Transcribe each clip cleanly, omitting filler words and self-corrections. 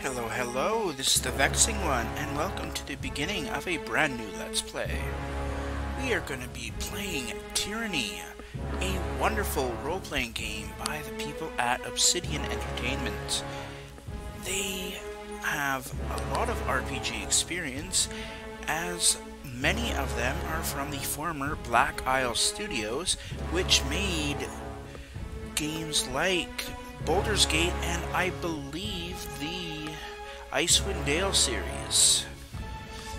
Hello, hello, this is the Vexing One, and welcome to the beginning of a brand new Let's Play. We are going to be playing Tyranny, a wonderful role-playing game by the people at Obsidian Entertainment. They have a lot of RPG experience, as many of them are from the former Black Isle Studios, which made games like Baldur's Gate and I believe the Icewind Dale series.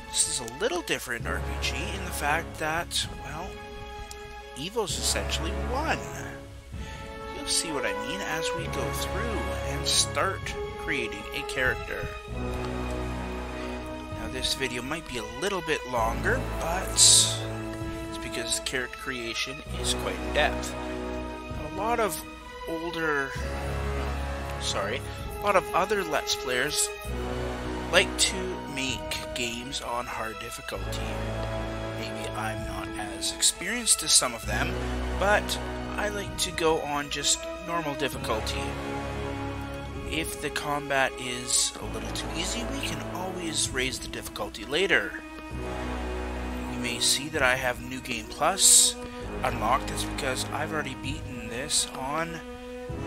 This is a little different RPG in the fact that, well, evil's essentially won. You'll see what I mean as we go through and start creating a character. Now this video might be a little bit longer, but it's because character creation is quite in depth. A lot of other Let's Players like to make games on hard difficulty. Maybe I'm not as experienced as some of them, but I like to go on just normal difficulty. If the combat is a little too easy, we can always raise the difficulty later. You may see that I have New Game Plus unlocked. It's because I've already beaten this on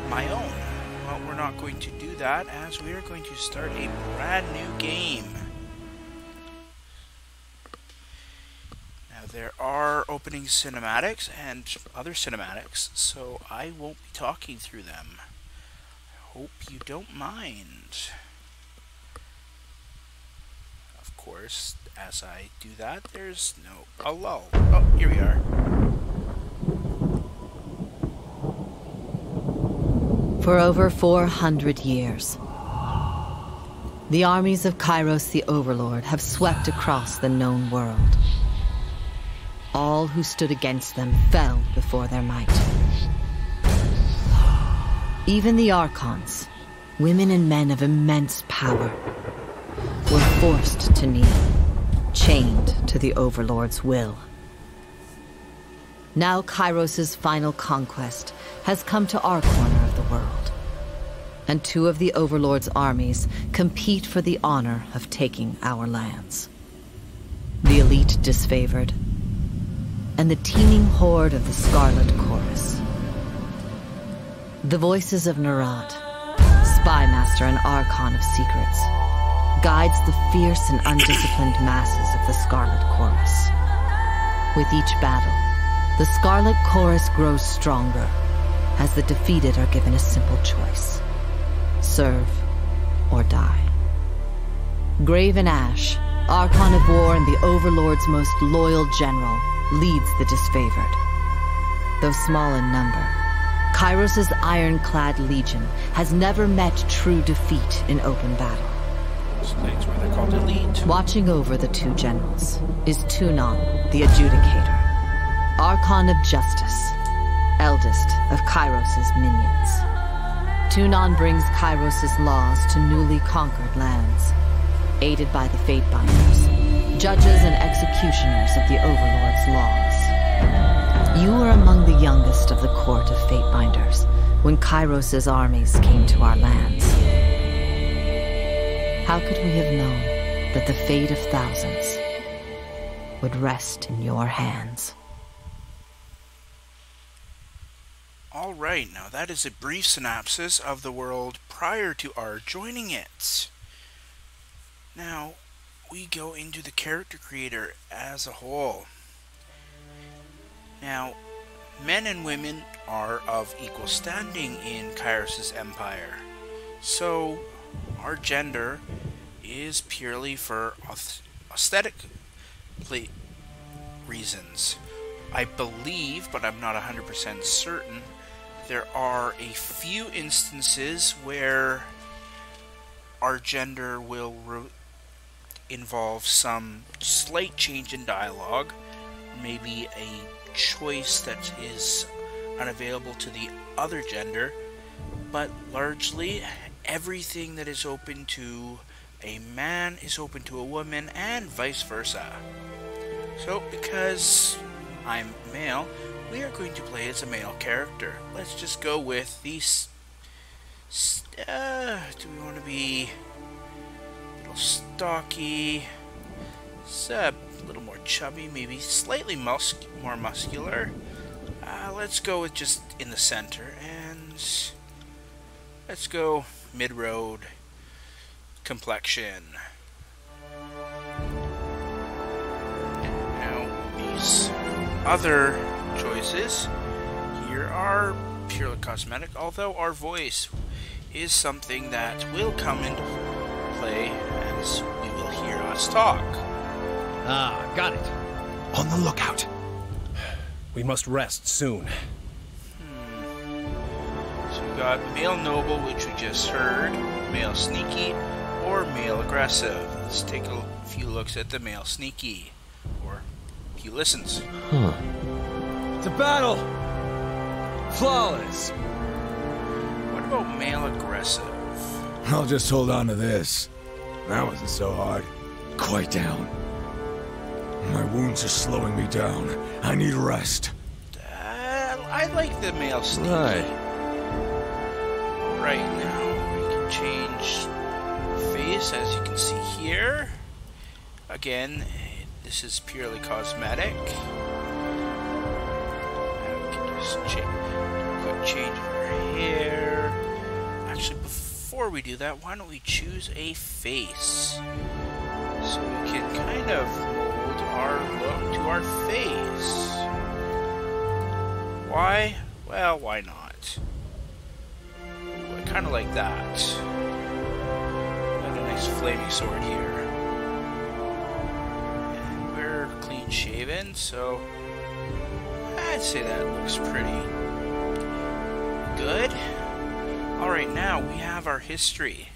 my own. Well, we're not going to do that, as we are going to start a brand new game. Now, there are opening cinematics and other cinematics, so I won't be talking through them. I hope you don't mind. Of course, as I do that, there's a lull. Oh, here we are. For over 400 years, the armies of Kairos the Overlord have swept across the known world. All who stood against them fell before their might. Even the Archons, women and men of immense power, were forced to kneel, chained to the Overlord's will. Now Kairos' final conquest has come to our corner of the world, and two of the Overlord's armies compete for the honor of taking our lands. The elite disfavored, and the teeming horde of the Scarlet Chorus. The voices of Nerat, spymaster and Archon of secrets, guides the fierce and undisciplined masses of the Scarlet Chorus. With each battle, the Scarlet Chorus grows stronger, as the defeated are given a simple choice: serve or die. Graven Ash, Archon of War and the Overlord's most loyal general, leads the disfavored. Though small in number, Kairos' ironclad legion has never met true defeat in open battle. That's why they're called elite. Watching over the two generals is Tyranny, the Adjudicator, Archon of Justice, eldest of Kairos' minions. Tyranny brings Kairos' laws to newly conquered lands, aided by the Fatebinders, judges and executioners of the Overlord's laws. You were among the youngest of the court of Fatebinders when Kairos' armies came to our lands. How could we have known that the fate of thousands would rest in your hands? Alright, now that is a brief synopsis of the world prior to our joining it. Now, we go into the character creator as a whole. Now, men and women are of equal standing in Kairos' empire. So, our gender is purely for aesthetic reasons. I believe, but I'm not 100% certain, there are a few instances where our gender will involve some slight change in dialogue, maybe a choice that is unavailable to the other gender, but largely everything that is open to a man is open to a woman, and vice versa. So, because I'm male, we are going to play as a male character. Let's just go with these. Do we want to be stocky. It's a little more chubby, maybe slightly more muscular. Let's go with just in the center, and let's go mid-road complexion. Now, these other choices here are purely cosmetic, although our voice is something that will come into play as we will hear us talk. Ah, got it. On the lookout. We must rest soon. So we got male noble, which we just heard, male sneaky, or male aggressive. Let's take a few looks at the male sneaky, or a few listens. To battle! Flawless! What about male aggressive? I'll just hold on to this. That wasn't so hard. Quiet down. My wounds are slowing me down. I need rest. I like the male sneaky. Right now, we can change face, as you can see here. Again, this is purely cosmetic. Now we can just do a quick change of our hair. Actually, before we do that, why don't we choose a face? So we can kind of mold our look to our face. Why? Well, why not? Ooh, I kind of like that. Got a nice flaming sword here. And we're clean shaven, so I'd say that looks pretty good. Alright, now we have our history.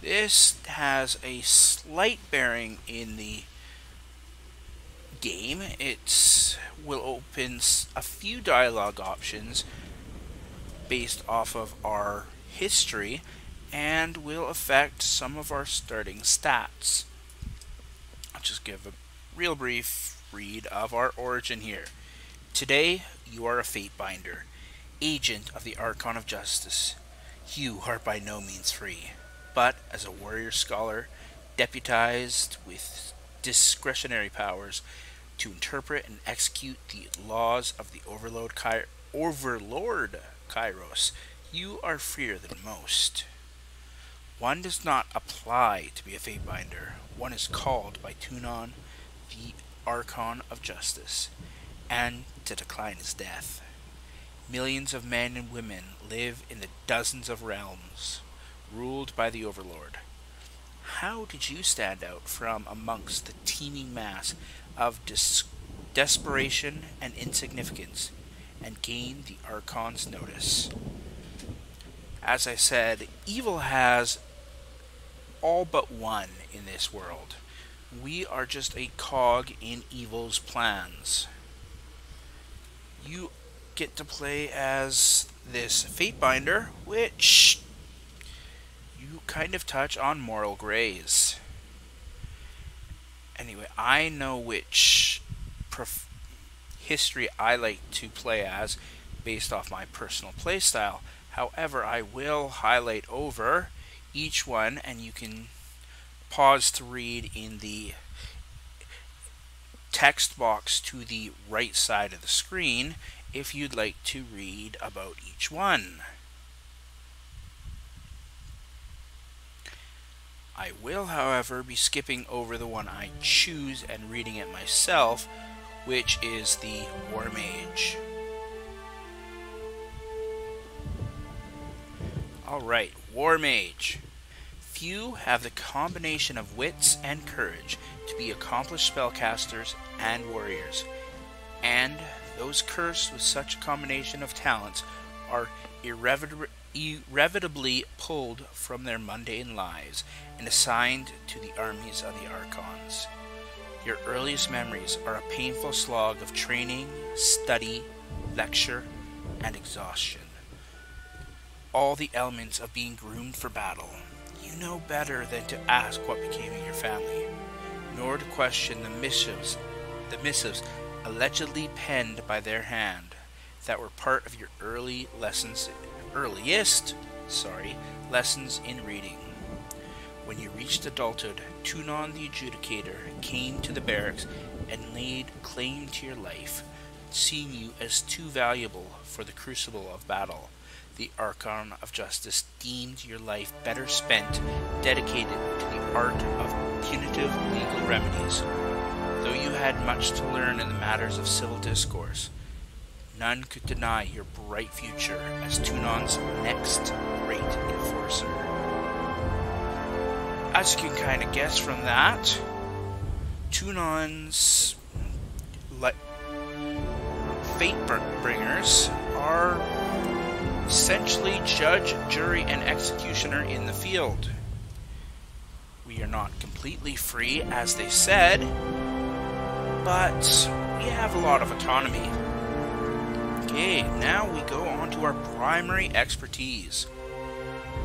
This has a slight bearing in the game. It will open a few dialogue options based off of our history and will affect some of our starting stats. I'll just give a real brief read of our origin here. Today, you are a Fatebinder, agent of the Archon of Justice. You are by no means free, but as a warrior scholar, deputized with discretionary powers to interpret and execute the laws of the Overlord Kairos, you are freer than most. One does not apply to be a Fatebinder. One is called by Tunon, the Archon of Justice, and to decline is death. Millions of men and women live in the dozens of realms ruled by the Overlord. How did you stand out from amongst the teeming mass of desperation and insignificance and gain the Archon's notice? As I said, evil has all but won in this world. We are just a cog in evil's plans. You get to play as this Fatebinder, which you kind of touch on moral grays. Anyway, I know which history I like to play as based off my personal playstyle. However, I will highlight over each one, and you can pause to read in the text box to the right side of the screen if you'd like to read about each one. I will, however, be skipping over the one I choose and reading it myself, which is the War Mage. Alright, War Mage. Few have the combination of wits and courage to be accomplished spellcasters and warriors, and those cursed with such a combination of talents are irrevotably pulled from their mundane lives and assigned to the armies of the Archons. Your earliest memories are a painful slog of training, study, lecture, and exhaustion. All the elements of being groomed for battle. You know better than to ask what became of your family, nor to question the missives allegedly penned by their hand that were part of your earliest lessons in reading. When you reached adulthood, Tunon the Adjudicator came to the barracks and laid claim to your life, seeing you as too valuable for the crucible of battle. The Archon of Justice deemed your life better spent dedicated to the art of punitive legal remedies. Though you had much to learn in the matters of civil discourse, none could deny your bright future as Tunon's next great enforcer. As you can kind of guess from that, Tunon's Fatebringers are essentially judge, jury, and executioner in the field. We are not completely free, as they said, but we have a lot of autonomy. Okay, now we go on to our primary expertise.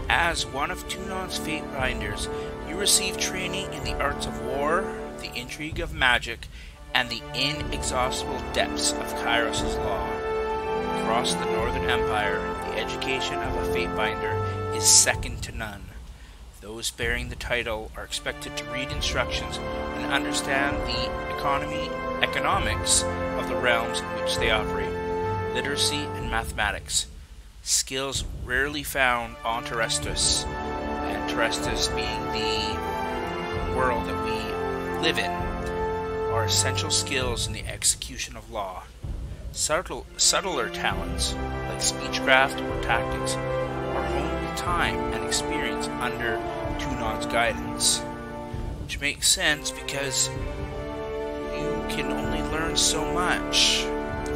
As one of Tunon's Fatebinders, you receive training in the arts of war, the intrigue of magic, and the inexhaustible depths of Kairos' law. Across the Northern Empire, the education of a Fatebinder is second to none. Those bearing the title are expected to read instructions and understand the economics of the realms in which they operate, literacy and mathematics, skills rarely found on Terrestus, and Terrestus being the world that we live in, are essential skills in the execution of law. Subtler talents, like speechcraft or tactics, are honed with time and experience under Tunon's guidance. Which makes sense because you can only learn so much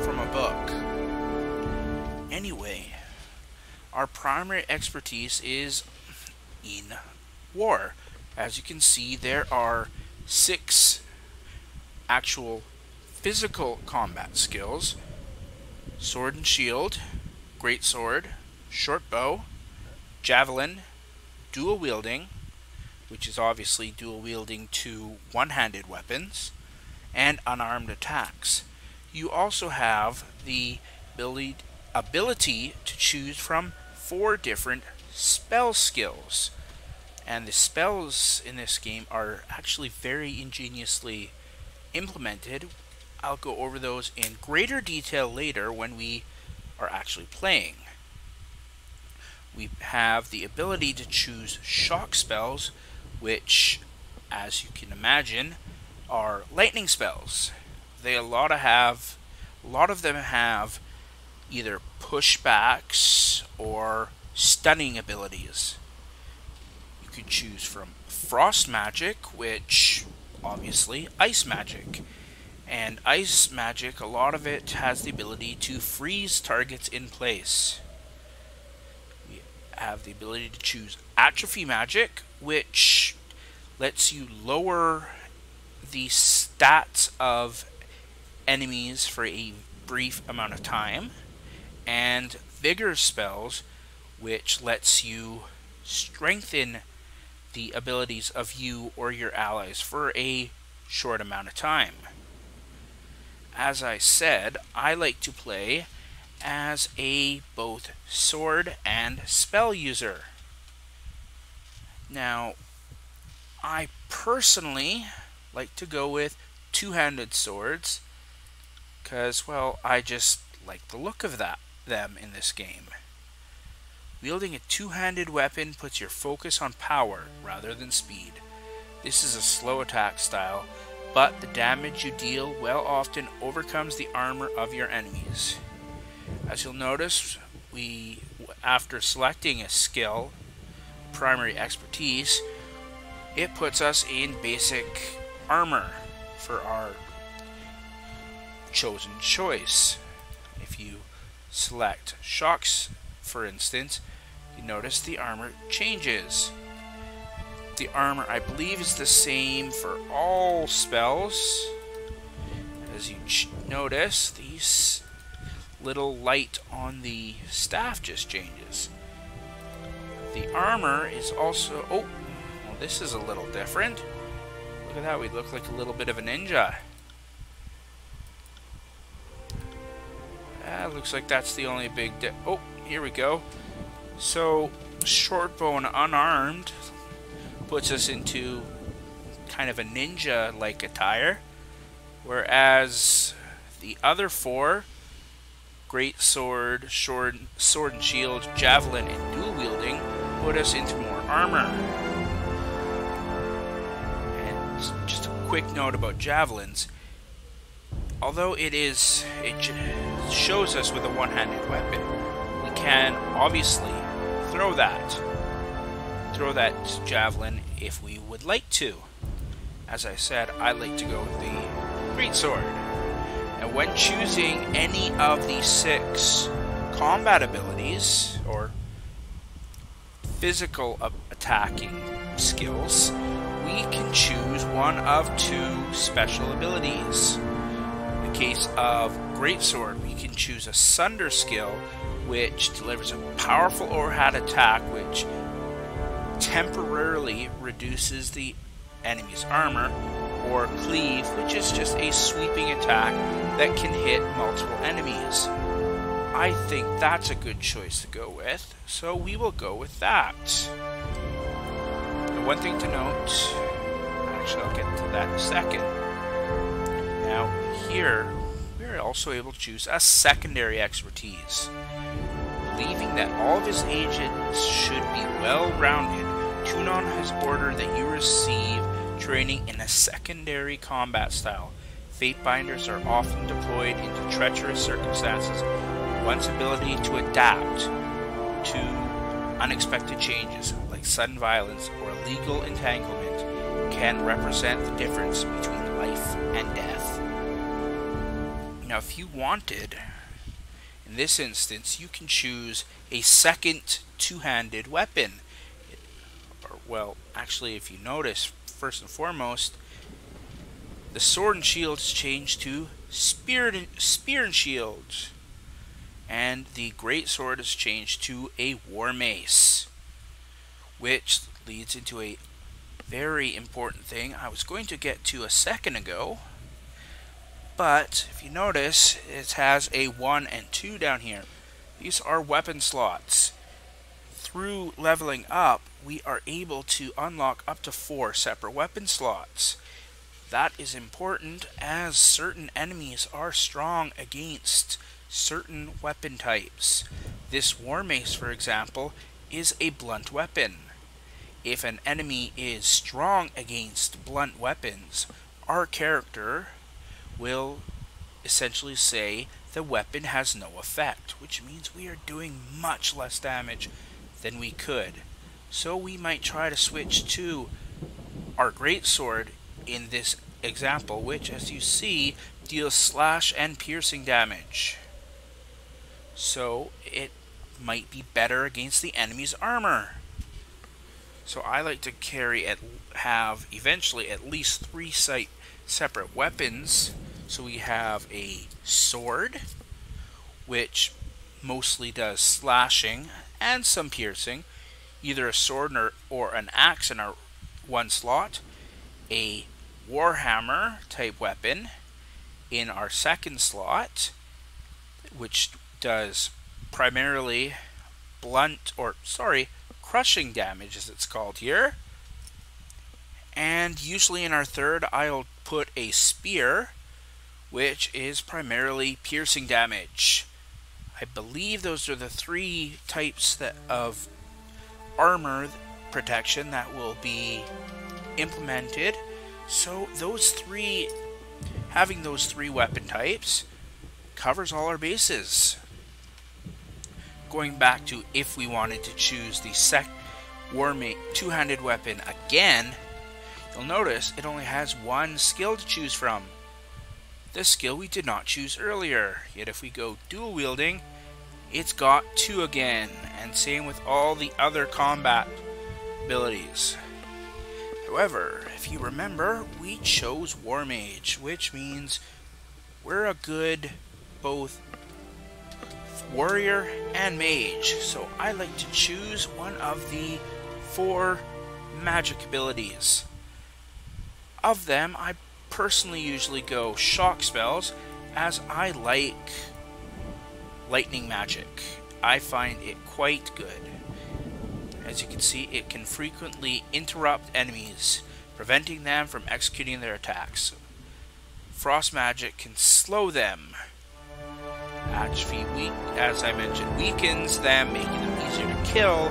from a book. Anyway, our primary expertise is in war. As you can see, there are 6 actual physical combat skills: sword and shield, great sword, short bow, javelin, dual wielding, which is obviously dual wielding to one-handed weapons, and unarmed attacks. You also have the ability to choose from 4 different spell skills, and the spells in this game are actually very ingeniously implemented. I'll go over those in greater detail later when we are actually playing. We have the ability to choose shock spells, which, as you can imagine, are lightning spells. A lot of them have either pushbacks or stunning abilities. You could choose from frost magic, which obviously ice magic. And ice magic, a lot of it has the ability to freeze targets in place. We have the ability to choose atrophy magic, which lets you lower the stats of enemies for a brief amount of time. And vigor spells, which lets you strengthen the abilities of you or your allies for a short amount of time. As I said, I like to play as a both sword and spell user. Now, I personally like to go with two-handed swords because, well, I just like the look of them in this game. Wielding a two-handed weapon puts your focus on power rather than speed. This is a slow attack style, but the damage you deal well often overcomes the armor of your enemies. As you'll notice, after selecting a skill, primary expertise, it puts us in basic armor for our chosen choice. If you select shocks, for instance, you notice the armor changes. The armor, I believe, is the same for all spells. As you notice, these little light on the staff just changes. The armor is also... oh, well, this is a little different. Look at that, we look like a little bit of a ninja. Looks like that's the only big... oh, here we go. So, short bow and unarmed puts us into kind of a ninja-like attire, whereas the other 4, great sword, sword and shield, javelin, and dual wielding, put us into more armor. And just a quick note about javelins. Although it shows us with a one-handed weapon, we can obviously throw that javelin if we would like to. As I said, I like to go with the greatsword. And when choosing any of the 6 combat abilities or physical attacking skills, we can choose one of 2 special abilities. In the case of greatsword, we can choose a Sunder skill, which delivers a powerful overhead attack which temporarily reduces the enemy's armor, or cleave, which is just a sweeping attack that can hit multiple enemies. I think that's a good choice to go with, so we will go with that. And one thing to note, actually I'll get to that in a second. Now here, we're also able to choose a secondary expertise. Believing that all of his agents should be well-rounded, Tunon has ordered that you receive training in a secondary combat style. Fatebinders are often deployed into treacherous circumstances. One's ability to adapt to unexpected changes, like sudden violence or illegal entanglement, can represent the difference between life and death. Now, if you wanted, in this instance, you can choose a second two-handed weapon. Well, actually, if you notice, first and foremost, the sword and shield is changed to spear and shield, and the great sword is changed to a war mace, which leads into a very important thing I was going to get to a second ago. But if you notice, it has a 1 and 2 down here. These are weapon slots. Through leveling up, we are able to unlock up to 4 separate weapon slots. That is important as certain enemies are strong against certain weapon types. This war mace, for example, is a blunt weapon. If an enemy is strong against blunt weapons, our character will essentially say the weapon has no effect, which means we are doing much less damage than we could. So we might try to switch to our greatsword in this example, which, as you see, deals slash and piercing damage. So it might be better against the enemy's armor. So I like to have eventually at least 3 separate weapons. So we have a sword, which mostly does slashing and some piercing, either a sword or an axe in our one slot, a warhammer type weapon in our second slot, which does primarily crushing damage, as it's called here. And usually in our third, I'll put a spear, which is primarily piercing damage. I believe those are the 3 types of armor protection that will be implemented. So having those 3 weapon types covers all our bases. Going back to if we wanted to choose the two-handed weapon again, you'll notice it only has 1 skill to choose from. The skill we did not choose earlier. Yet if we go dual wielding, it's got 2 again, and same with all the other combat abilities. However, if you remember, we chose War Mage, which means we're a good both warrior and mage. So I like to choose one of the 4 magic abilities. Of them, I personally usually go shock spells, as I like lightning magic. I find it quite good. As you can see, it can frequently interrupt enemies, preventing them from executing their attacks. Frost magic can slow them. Atrophy, as I mentioned, weakens them, making them easier to kill.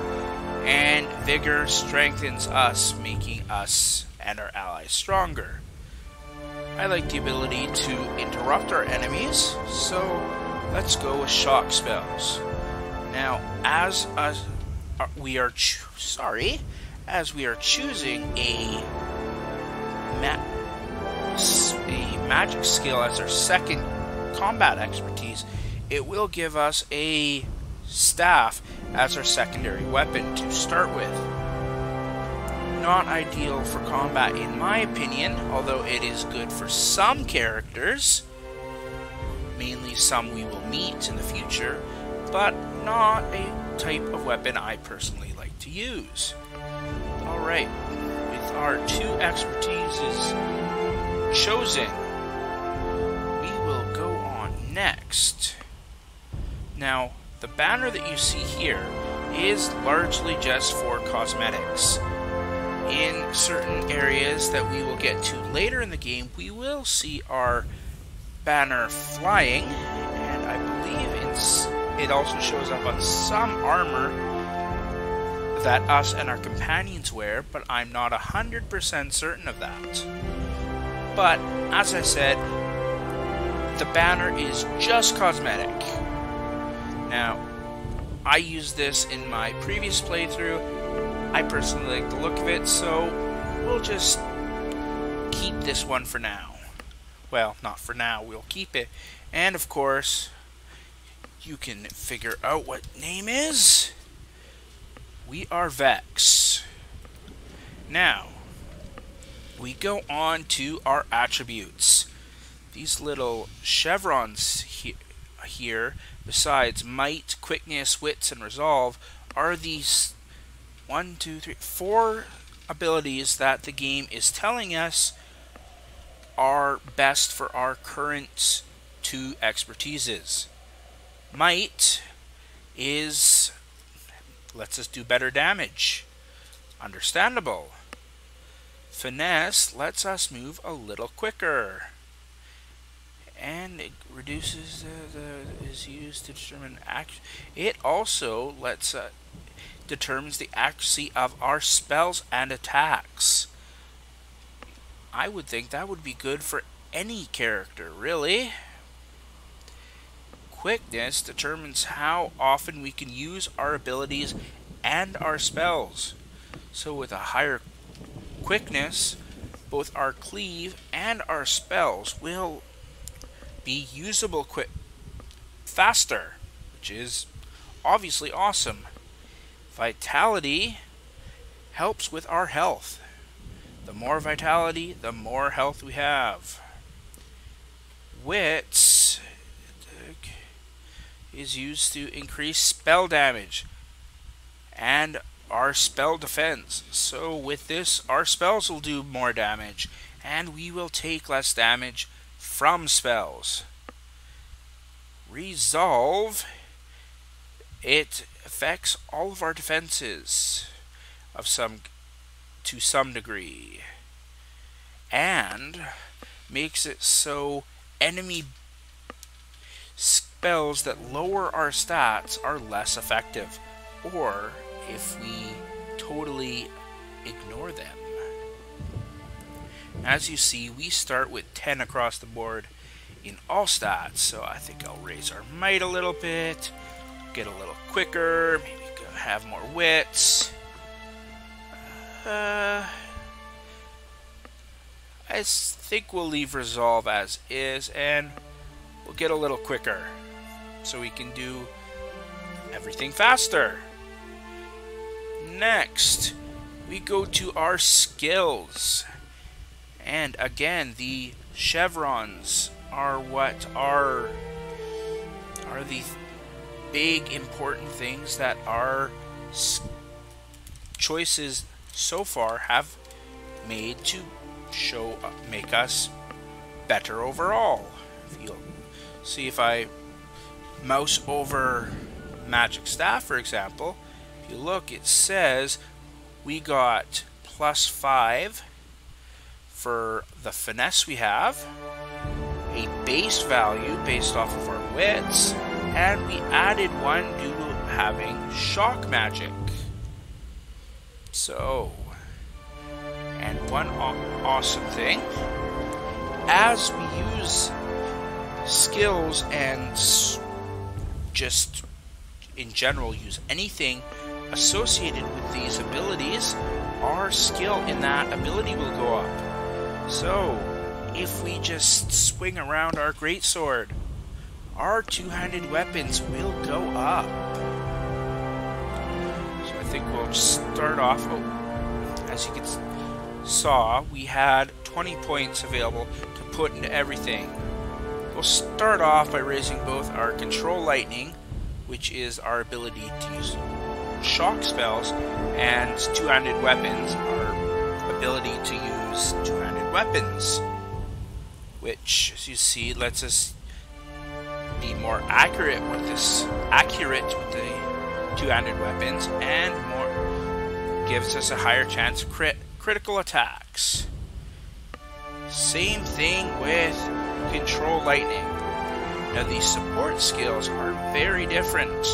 And Vigor strengthens us, making us and our allies stronger. I like the ability to interrupt our enemies, so let's go with shock spells. Now, as we are choosing a magic skill as our second combat expertise, it will give us a staff as our secondary weapon to start with. Not ideal for combat in my opinion, although it is good for some characters, mainly some we will meet in the future, but not a type of weapon I personally like to use. Alright, with our 2 expertises chosen, we will go on next. Now, the banner that you see here is largely just for cosmetics. In certain areas that we will get to later in the game, we will see our banner flying, and I believe it also shows up on some armor that us and our companions wear, but I'm not 100% certain of that. But, as I said, the banner is just cosmetic. Now, I used this in my previous playthrough. I personally like the look of it, so we'll just keep this one for now. Well, not for now, we'll keep it. And of course, you can figure out what name is. We are Vex. Now, we go on to our attributes. These little chevrons here, besides might, quickness, wits, and resolve, are these 4 abilities that the game is telling us are best for our current 2 expertises. Might lets us do better damage. Understandable. Finesse lets us move a little quicker. And it reduces is used to determine action. It also determines the accuracy of our spells and attacks. I would think that would be good for any character, really. Quickness determines how often we can use our abilities and our spells. So with a higher quickness, both our cleave and our spells will be usable faster, which is obviously awesome. Vitality helps with our health. The more vitality, the more health we have. Wits is used to increase spell damage and our spell defense. So with this, our spells will do more damage and we will take less damage from spells. Resolve, it affects all of our defenses to some degree, and makes it so enemy spells that lower our stats are less effective, or if we totally ignore them. As you see, we start with 10 across the board in all stats, so I think I'll raise our might a little bit, get a little quicker, maybe have more wits. I think we'll leave resolve as is, and we'll get a little quicker so we can do everything faster. Next, we go to our skills. And again, the chevrons are what are the big important things that our choices so far have made to make us better overall. If you'll see, if I mouse over magic staff, for example, if you look, it says we got +5 for the finesse we have, a base value based off of our wits, and we added 1 due to having shock magic. So, and one awesome thing, as we use skills and just in general use anything associated with these abilities, our skill in that ability will go up. So, if we just swing around our greatsword, our two-handed weapons will go up. So I think we'll just start off. As you saw, we had 20 points available to put into everything. We'll start off by raising both our control lightning, which is our ability to use shock spells, and two-handed weapons, our ability to use two-handed weapons, which, as you see, lets us be more accurate with the two-handed weapons, and gives us a higher chance of critical attacks. Same thing with control lightning. Now these support skills are very different.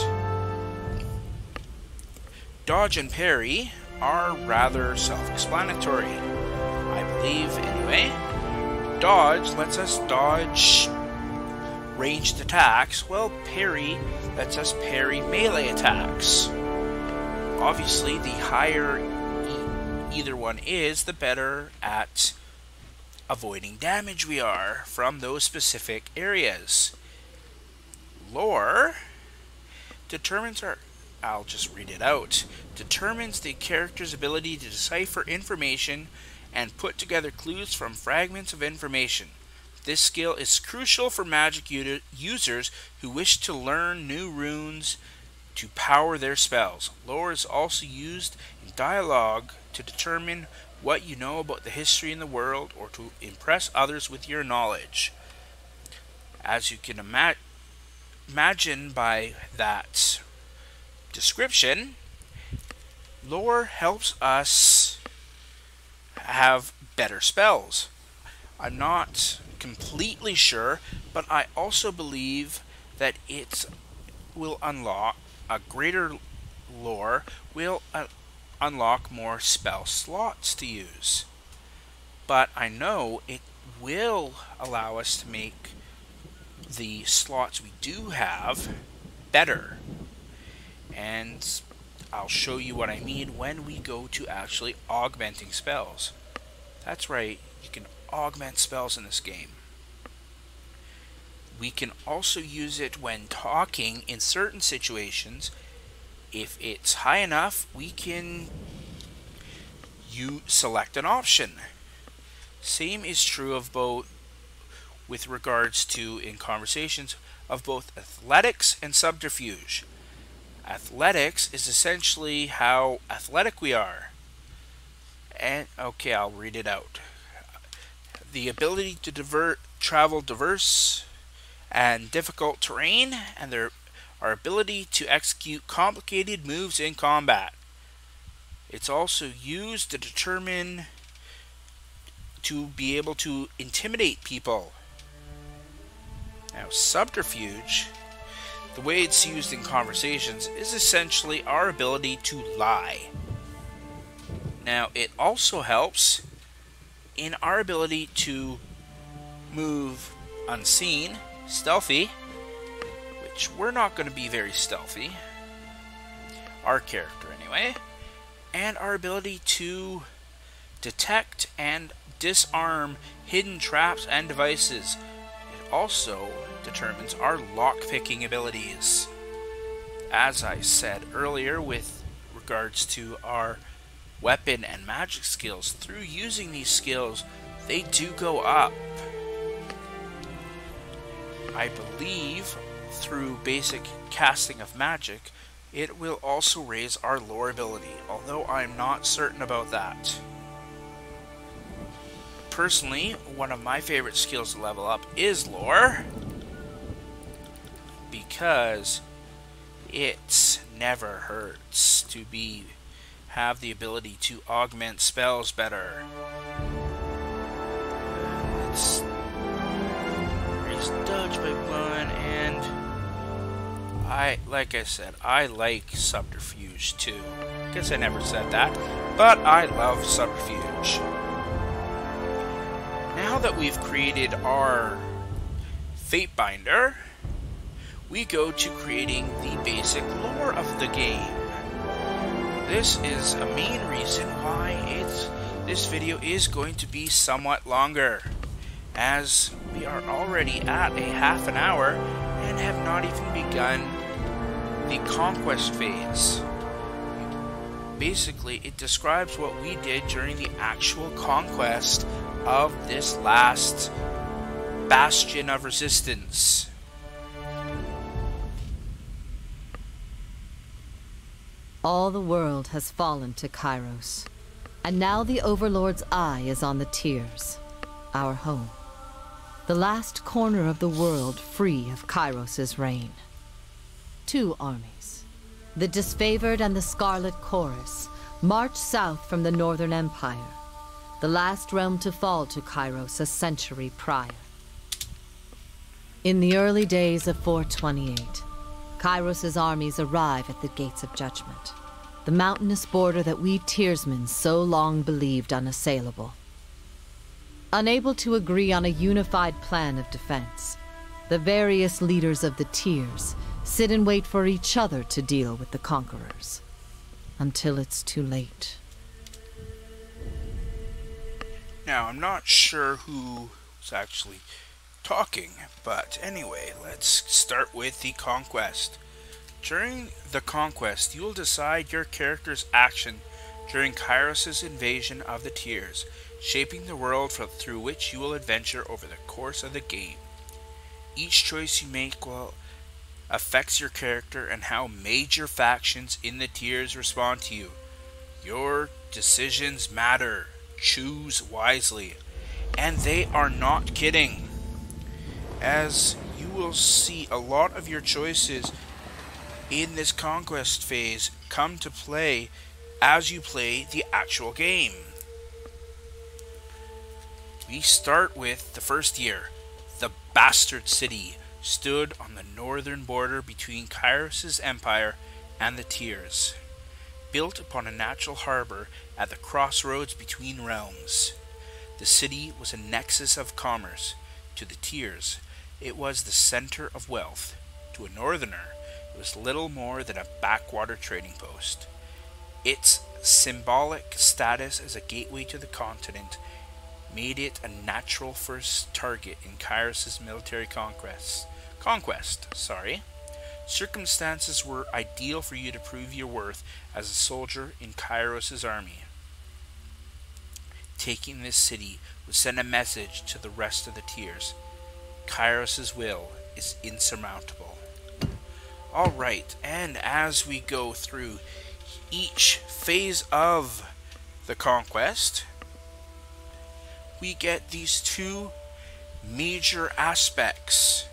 Dodge and parry are rather self-explanatory, I believe anyway. Dodge lets us dodge ranged attacks, while parry lets us parry melee attacks. Obviously, the higher either one is, the better at avoiding damage we are from those specific areas. Lore determines I'll just read it out. Determines the character's ability to decipher information and put together clues from fragments of information. This skill is crucial for magic users who wish to learn new runes to power their spells. Lore is also used in dialogue to determine what you know about the history in the world, or to impress others with your knowledge. As you can imagine by that description, lore helps us have better spells. I'm not completely sure, but I also believe that it will unlock a greater lore, will unlock more spell slots to use. But I know it will allow us to make the slots we do have better. And I'll show you what I mean when we go to actually augmenting spells. That's right, you can augment spells in this game. We can also use it when talking in certain situations. If it's high enough, we can select an option. Same is true of both, with regards to, in conversations, of both athletics and subterfuge. Athletics is essentially how athletic we are. And, okay, I'll read it out. The ability to travel diverse and difficult terrain, and our ability to execute complicated moves in combat. It's also used to determine to be able to intimidate people. Now, subterfuge, the way it's used in conversations, is essentially our ability to lie. Now, it also helps in our ability to move unseen, stealthy, which we're not going to be very stealthy, our character anyway, and our ability to detect and disarm hidden traps and devices. It also determines our lock-picking abilities. As I said earlier, with regards to our weapon and magic skills, through using these skills, they do go up. I believe through basic casting of magic, it will also raise our lore ability, although I'm not certain about that. Personally, one of my favorite skills to level up is lore, because it never hurts to have the ability to augment spells better. Let's raise dodge by 1, and like I said, I like subterfuge too. Guess I never said that, but I love subterfuge. Now that we've created our Fatebinder, we go to creating the basic lore of the game. This is a main reason why this video is going to be somewhat longer, as we are already at a half an hour and have not even begun the conquest phase. Basically, it describes what we did during the actual conquest of this last bastion of resistance. All the world has fallen to Kairos, and now the Overlord's eye is on the Tears, our home. The last corner of the world free of Kairos' reign. 2 armies, the Disfavored and the Scarlet Chorus, march south from the Northern Empire, the last realm to fall to Kairos a century prior. In the early days of 428, Kairos' armies arrive at the Gates of Judgment, the mountainous border that we Tearsmen so long believed unassailable. Unable to agree on a unified plan of defense, the various leaders of the Tears sit and wait for each other to deal with the conquerors, until it's too late. Now, I'm not sure who's actually talking, but anyway, let's start with the conquest. During the conquest, you'll decide your character's action during Kairos' invasion of the Tears, shaping the world through which you will adventure over the course of the game. Each choice you make affects your character and how major factions in the Tears respond to you. Your decisions matter. Choose wisely. And they are not kidding, as you will see a lot of your choices in this conquest phase come to play as you play the actual game. We start with the first year. The Bastard City stood on the northern border between Kairos' empire and the Tears, built upon a natural harbor at the crossroads between realms. The city was a nexus of commerce. To the Tears, it was the center of wealth. To a northerner, it was little more than a backwater trading post. Its symbolic status as a gateway to the continent made it a natural first target in Kairos' military conquest. Circumstances were ideal for you to prove your worth as a soldier in Kairos' army. Taking this city would send a message to the rest of the Tears. Kairos' will is insurmountable. Alright, and as we go through each phase of the conquest, we get these 2 major aspects.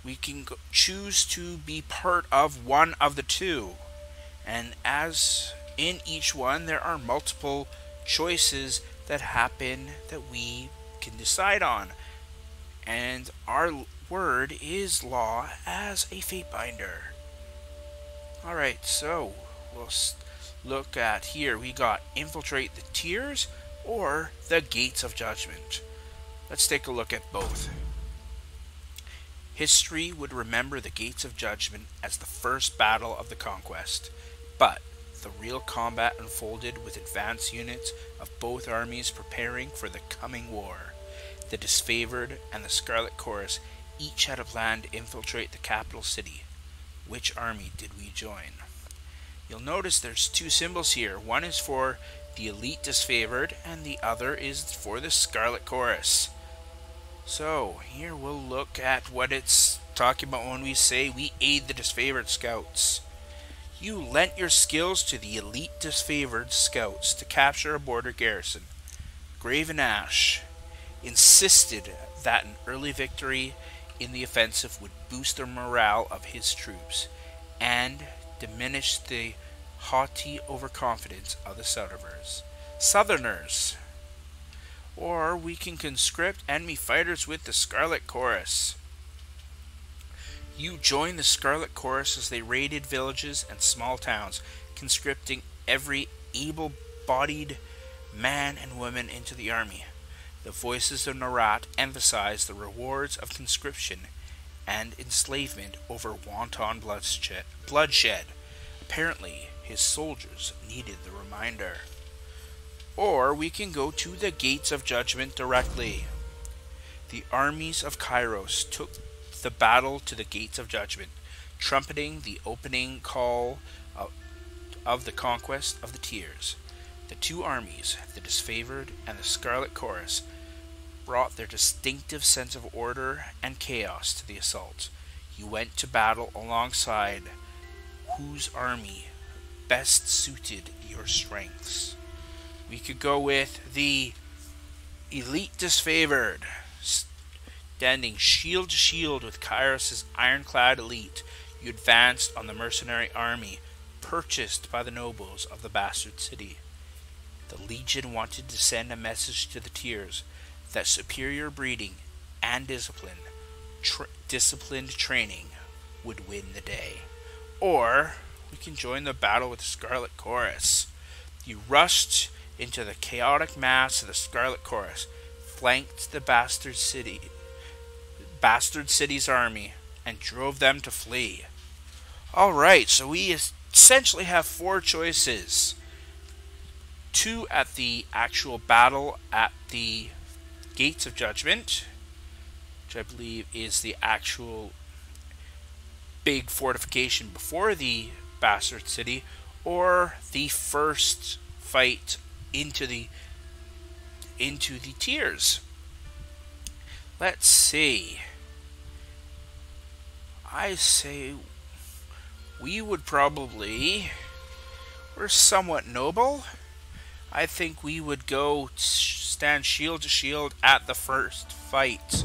We can choose to be part of one of the 2, and as in each one there are multiple choices that happen that we can decide on, and our word is law as a Fatebinder. Alright, so we'll look at here. We got infiltrate the Tears or the Gates of Judgment. Let's take a look at both. History would remember the Gates of Judgment as the first battle of the conquest, but the real combat unfolded with advance units of both armies preparing for the coming war. The Disfavored and the Scarlet Chorus each had a plan to infiltrate the capital city. Which army did we join? You'll notice there's 2 symbols here. One is for the Elite Disfavored, and the other is for the Scarlet Chorus. So, here we'll look at what it's talking about when we say we aid the Disfavored Scouts. You lent your skills to the Elite Disfavored Scouts to capture a border garrison. Graven Ash insisted that an early victory in the offensive would boost the morale of his troops, and diminish the haughty overconfidence of the Southerners. Or we can conscript enemy fighters with the Scarlet Chorus. You join the Scarlet Chorus as they raided villages and small towns, conscripting every able-bodied man and woman into the army. The voices of Narat emphasize the rewards of conscription and enslavement over wanton bloodshed. Apparently, his soldiers needed the reminder. Or we can go to the Gates of Judgment directly. The armies of Kairos took the battle to the Gates of Judgment, trumpeting the opening call of the conquest of the Tears. The two armies, the Disfavored and the Scarlet Chorus, brought their distinctive sense of order and chaos to the assault. You went to battle alongside whose army best suited your strengths. We could go with the Elite Disfavored, standing shield to shield with Kairos' ironclad elite. You advanced on the mercenary army purchased by the nobles of the Bastard City. The Legion wanted to send a message to the Tears that superior breeding and disciplined training would win the day. Or we can join the battle with the Scarlet Chorus. You rushed into the chaotic mass of the Scarlet Chorus, flanked the Bastard City's army, and drove them to flee. Alright, so we essentially have four choices. Two at the actual battle at the Gates of Judgment, which I believe is the actual big fortification before the Bastard City, or the first fight into the Tears. Let's see. I say we would probably... We're somewhat noble. I think we would go stand shield to shield at the first fight.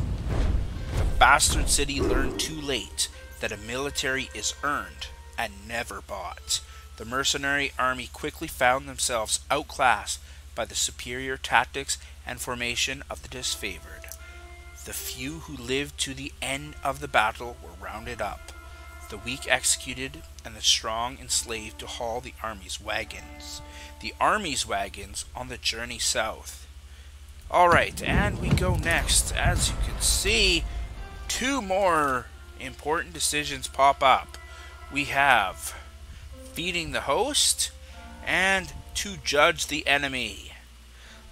The Bastard City learned too late that a military is earned and never bought. The mercenary army quickly found themselves outclassed by the superior tactics and formation of the Disfavored. The few who lived to the end of the battle were rounded up, the weak executed, and the strong enslaved to haul the army's wagons. The army's wagons on the journey south. Alright, and we go next. As you can see, two more important decisions pop up. We have feeding the host and to judge the enemy.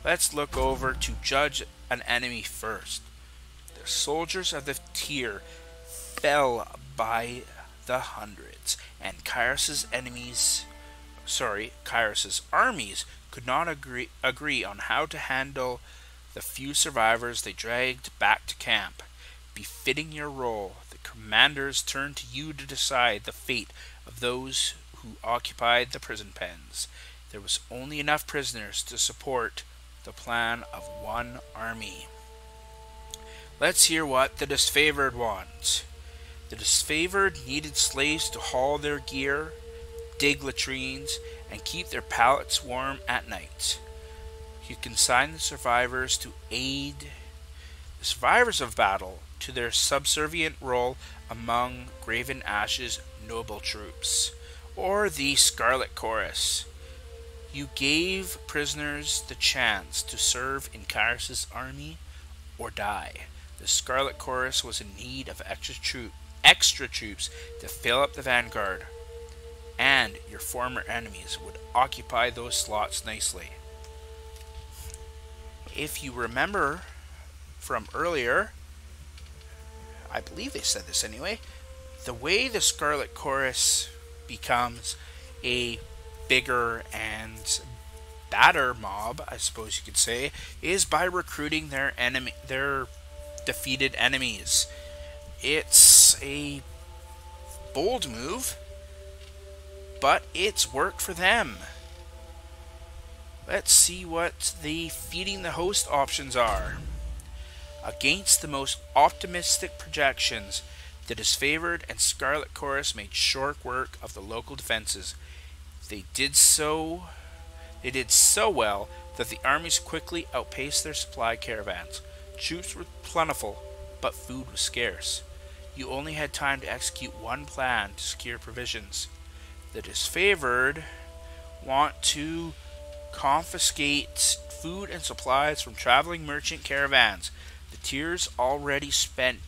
Let's look over to judge an enemy first. The soldiers of the Tier fell by the hundreds, and Kairos' armies could not agree on how to handle the few survivors they dragged back to camp. Befitting your role, the commanders turned to you to decide the fate of those who occupied the prison pens. There was only enough prisoners to support the plan of one army. Let's hear what the Disfavored want. The Disfavored needed slaves to haul their gear, dig latrines, and keep their pallets warm at night. You consign the survivors to aid the survivors of battle to their subservient role among Graven Ash's noble troops, or the Scarlet Chorus. You gave prisoners the chance to serve in Kairos' army or die. The Scarlet Chorus was in need of extra troops to fill up the vanguard, and your former enemies would occupy those slots nicely. If you remember from earlier, I believe they said this anyway, the way the Scarlet Chorus becomes a bigger and badder mob, I suppose you could say, is by recruiting their defeated enemies. It's a bold move, but it's worked for them. Let's see what the feeding the host options are. Against the most optimistic projections, The disfavored and Scarlet Chorus made short work of the local defenses. They did so well that the armies quickly outpaced their supply caravans. Troops were plentiful, but food was scarce. You only had time to execute one plan to secure provisions. The disfavored want to confiscate food and supplies from traveling merchant caravans. The tiers already spent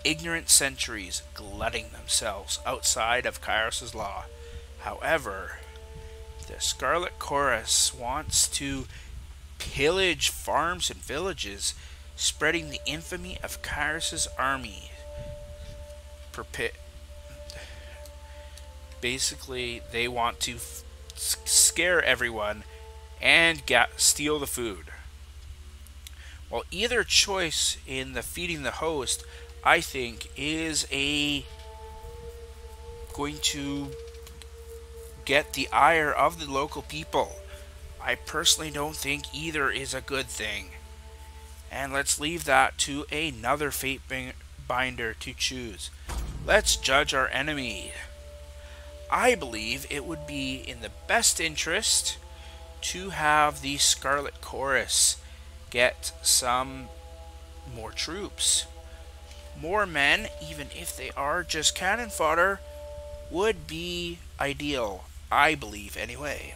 ignorant centuries glutting themselves outside of Kairos' law. However, the Scarlet Chorus wants to pillage farms and villages, spreading the infamy of Kairos' army. Basically, they want to scare everyone and steal the food. While either choice in the feeding the host, I think, is going to get the ire of the local people, I personally don't think either is a good thing. And let's leave that to another Fatebinder to choose. Let's judge our enemy. I believe it would be in the best interest to have the Scarlet Chorus get some more troops. More men, even if they are just cannon fodder, would be ideal. I believe, anyway.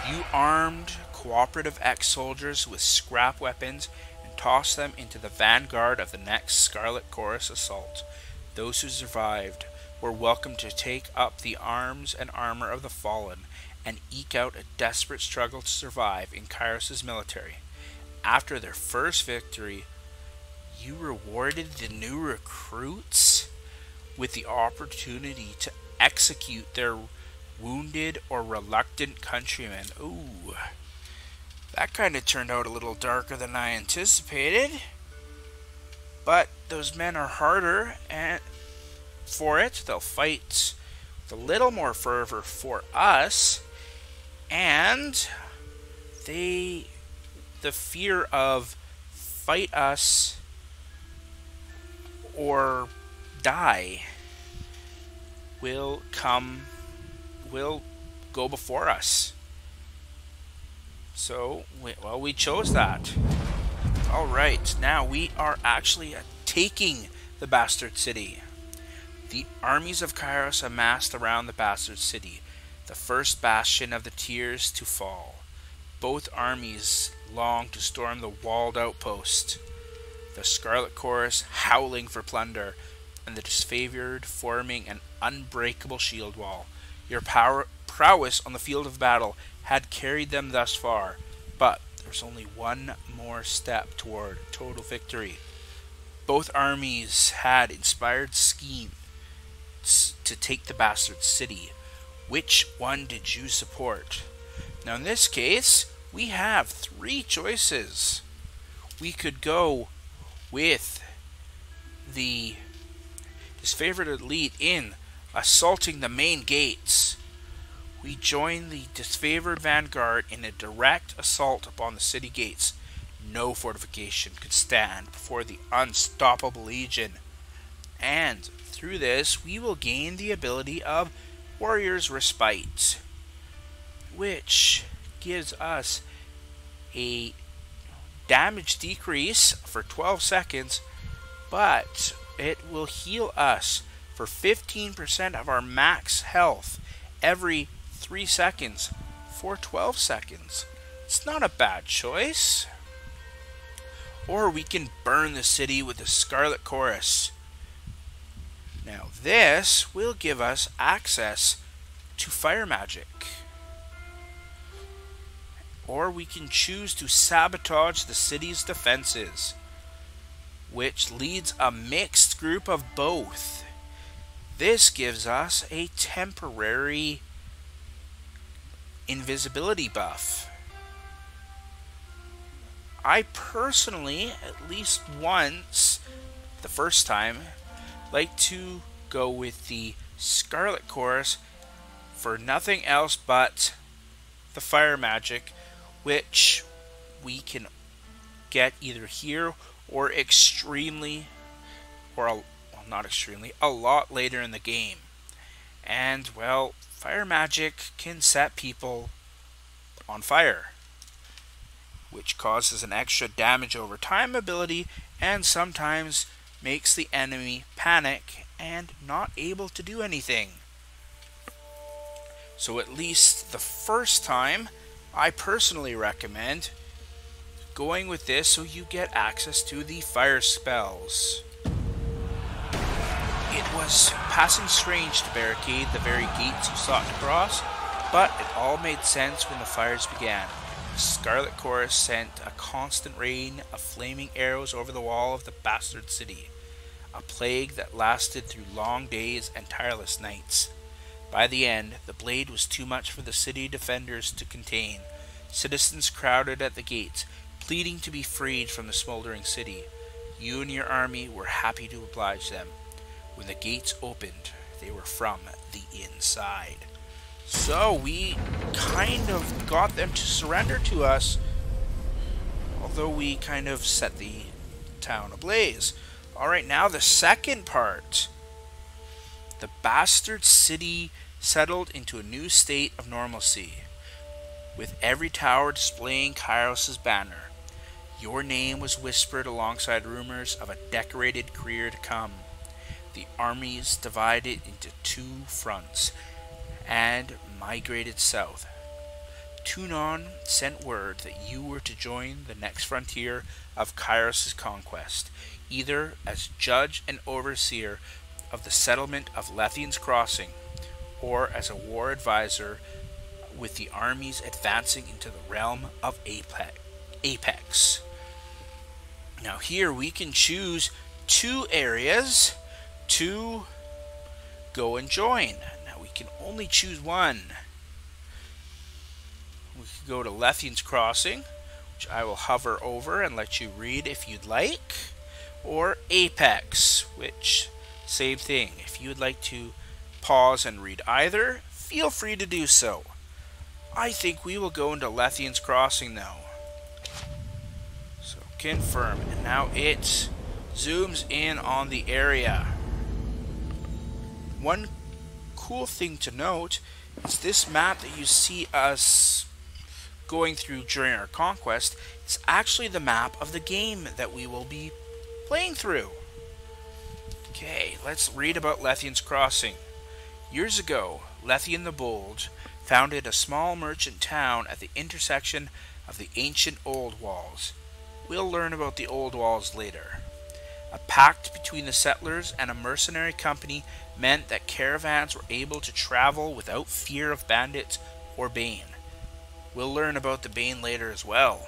You armed cooperative ex-soldiers with scrap weapons and toss them into the vanguard of the next Scarlet Chorus assault. Those who survived were welcome to take up the arms and armor of the fallen and eke out a desperate struggle to survive in Kairos' military. After their first victory, you rewarded the new recruits with the opportunity to execute their wounded or reluctant countrymen. Ooh, that kind of turned out a little darker than I anticipated. But those men are harder and for it. They'll fight with a little more fervor for us. And the fear of fight us or die will go before us. So, we chose that. Alright, now we are actually taking the Bastard City. The armies of Kairos amassed around the Bastard City, the first bastion of the tiers to fall. Both armies longed to storm the walled outpost, the Scarlet Chorus howling for plunder, and the disfavored forming an unbreakable shield wall. Your prowess on the field of battle had carried them thus far, but there's only one more step toward total victory. Both armies had inspired schemes to take the Bastard City. Which one did you support? Now in this case, we have three choices. We could go with the disfavored elite in assaulting the main gates. We join the disfavored vanguard in a direct assault upon the city gates. No fortification could stand before the unstoppable legion. And through this, we will gain the ability of Warrior's Respite, which gives us a damage decrease for 12 seconds, but it will heal us for 15% of our max health every 3 seconds for 12 seconds. It's not a bad choice. Or we can burn the city with the Scarlet Chorus. Now this will give us access to fire magic. Or we can choose to sabotage the city's defenses, which leads a mixed group of both. This gives us a temporary invisibility buff. I personally, at least once, the first time, like to go with the Scarlet Chorus for nothing else but the fire magic, which we can get either here or extremely or well, not extremely, a lot later in the game. And, well, fire magic can set people on fire, which causes an extra damage over time ability and sometimes makes the enemy panic and not able to do anything. So at least the first time, I personally recommend going with this so you get access to the fire spells. It was passing strange to barricade the very gates you sought to cross, but it all made sense when the fires began. The Scarlet Chorus sent a constant rain of flaming arrows over the wall of the bastard city, a plague that lasted through long days and tireless nights. By the end, the blade was too much for the city defenders to contain. Citizens crowded at the gates, pleading to be freed from the smoldering city. You and your army were happy to oblige them. When the gates opened, they were from the inside. So we kind of got them to surrender to us, although we kind of set the town ablaze. Alright, now the second part. The bastard city settled into a new state of normalcy, with every tower displaying Kairos' banner. Your name was whispered alongside rumors of a decorated career to come. The armies divided into two fronts and migrated south. Tunon sent word that you were to join the next frontier of Kairos' conquest, either as judge and overseer of the settlement of Lethian's Crossing, or as a war advisor with the armies advancing into the realm of Apex. Now here we can choose two areas to go and join. Now we can only choose one. We could go to Lethian's Crossing, which I will hover over and let you read if you'd like, or Apex, which same thing. If you would like to pause and read either, feel free to do so. I think we will go into Lethian's Crossing though. So confirm, and now it zooms in on the area. One cool thing to note is this map that you see us going through during our conquest. It's actually the map of the game that we will be playing through. Okay, let's read about Lethian's Crossing. Years ago, Lethian the Bold founded a small merchant town at the intersection of the ancient Old Walls. We'll learn about the Old Walls later. A pact between the settlers and a mercenary company meant that caravans were able to travel without fear of bandits or Bane. We'll learn about the Bane later as well.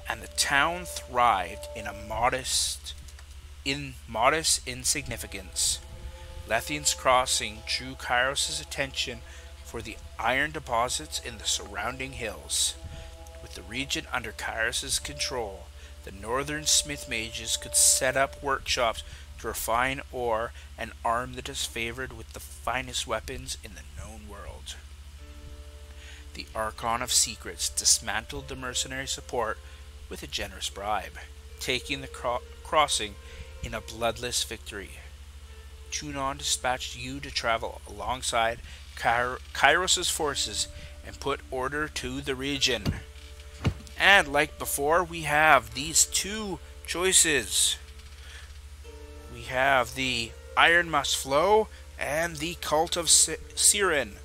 And the town thrived in modest insignificance. Lethian's Crossing drew Kairos' attention for the iron deposits in the surrounding hills. With the region under Kairos' control, the northern smith mages could set up workshops to refine ore and arm the disfavored with the finest weapons in the known world. The Archon of Secrets dismantled the mercenary support with a generous bribe, taking the crossing in a bloodless victory. Tunon dispatched you to travel alongside Kairos' forces and put order to the region. And like before, we have these two choices. We have the Iron Must Flow and the Cult of Siren.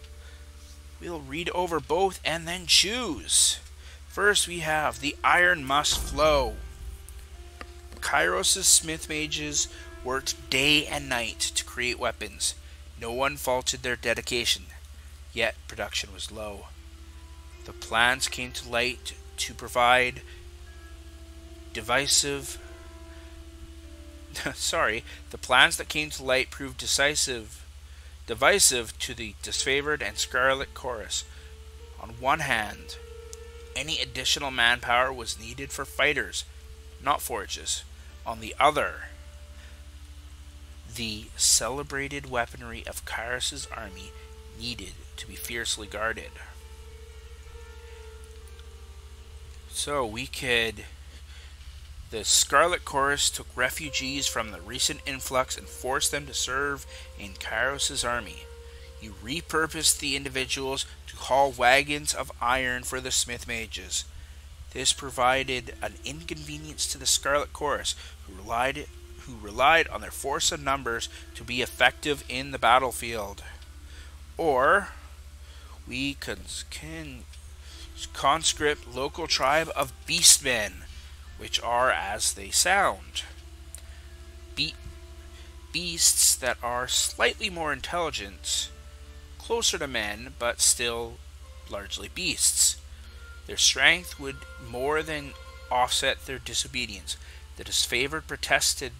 We'll read over both and then choose. First, we have the Iron Must Flow. Kairos' smith mages worked day and night to create weapons. No one faulted their dedication, yet production was low. The plans came to light to provide divisive the plans that came to light proved divisive to the disfavored and Scarlet Chorus. On one hand, any additional manpower was needed for fighters, not forges. On the other, the celebrated weaponry of Kairos' army needed to be fiercely guarded. So we could The Scarlet Chorus took refugees from the recent influx and forced them to serve in Kairos' army. You repurposed the individuals to haul wagons of iron for the Smith Mages. This provided an inconvenience to the Scarlet Chorus, who relied on their force of numbers to be effective in the battlefield. Or we can conscript local tribe of beastmen, which are as they sound. Beasts that are slightly more intelligent, closer to men, but still largely beasts. Their strength would more than offset their disobedience. The disfavored protested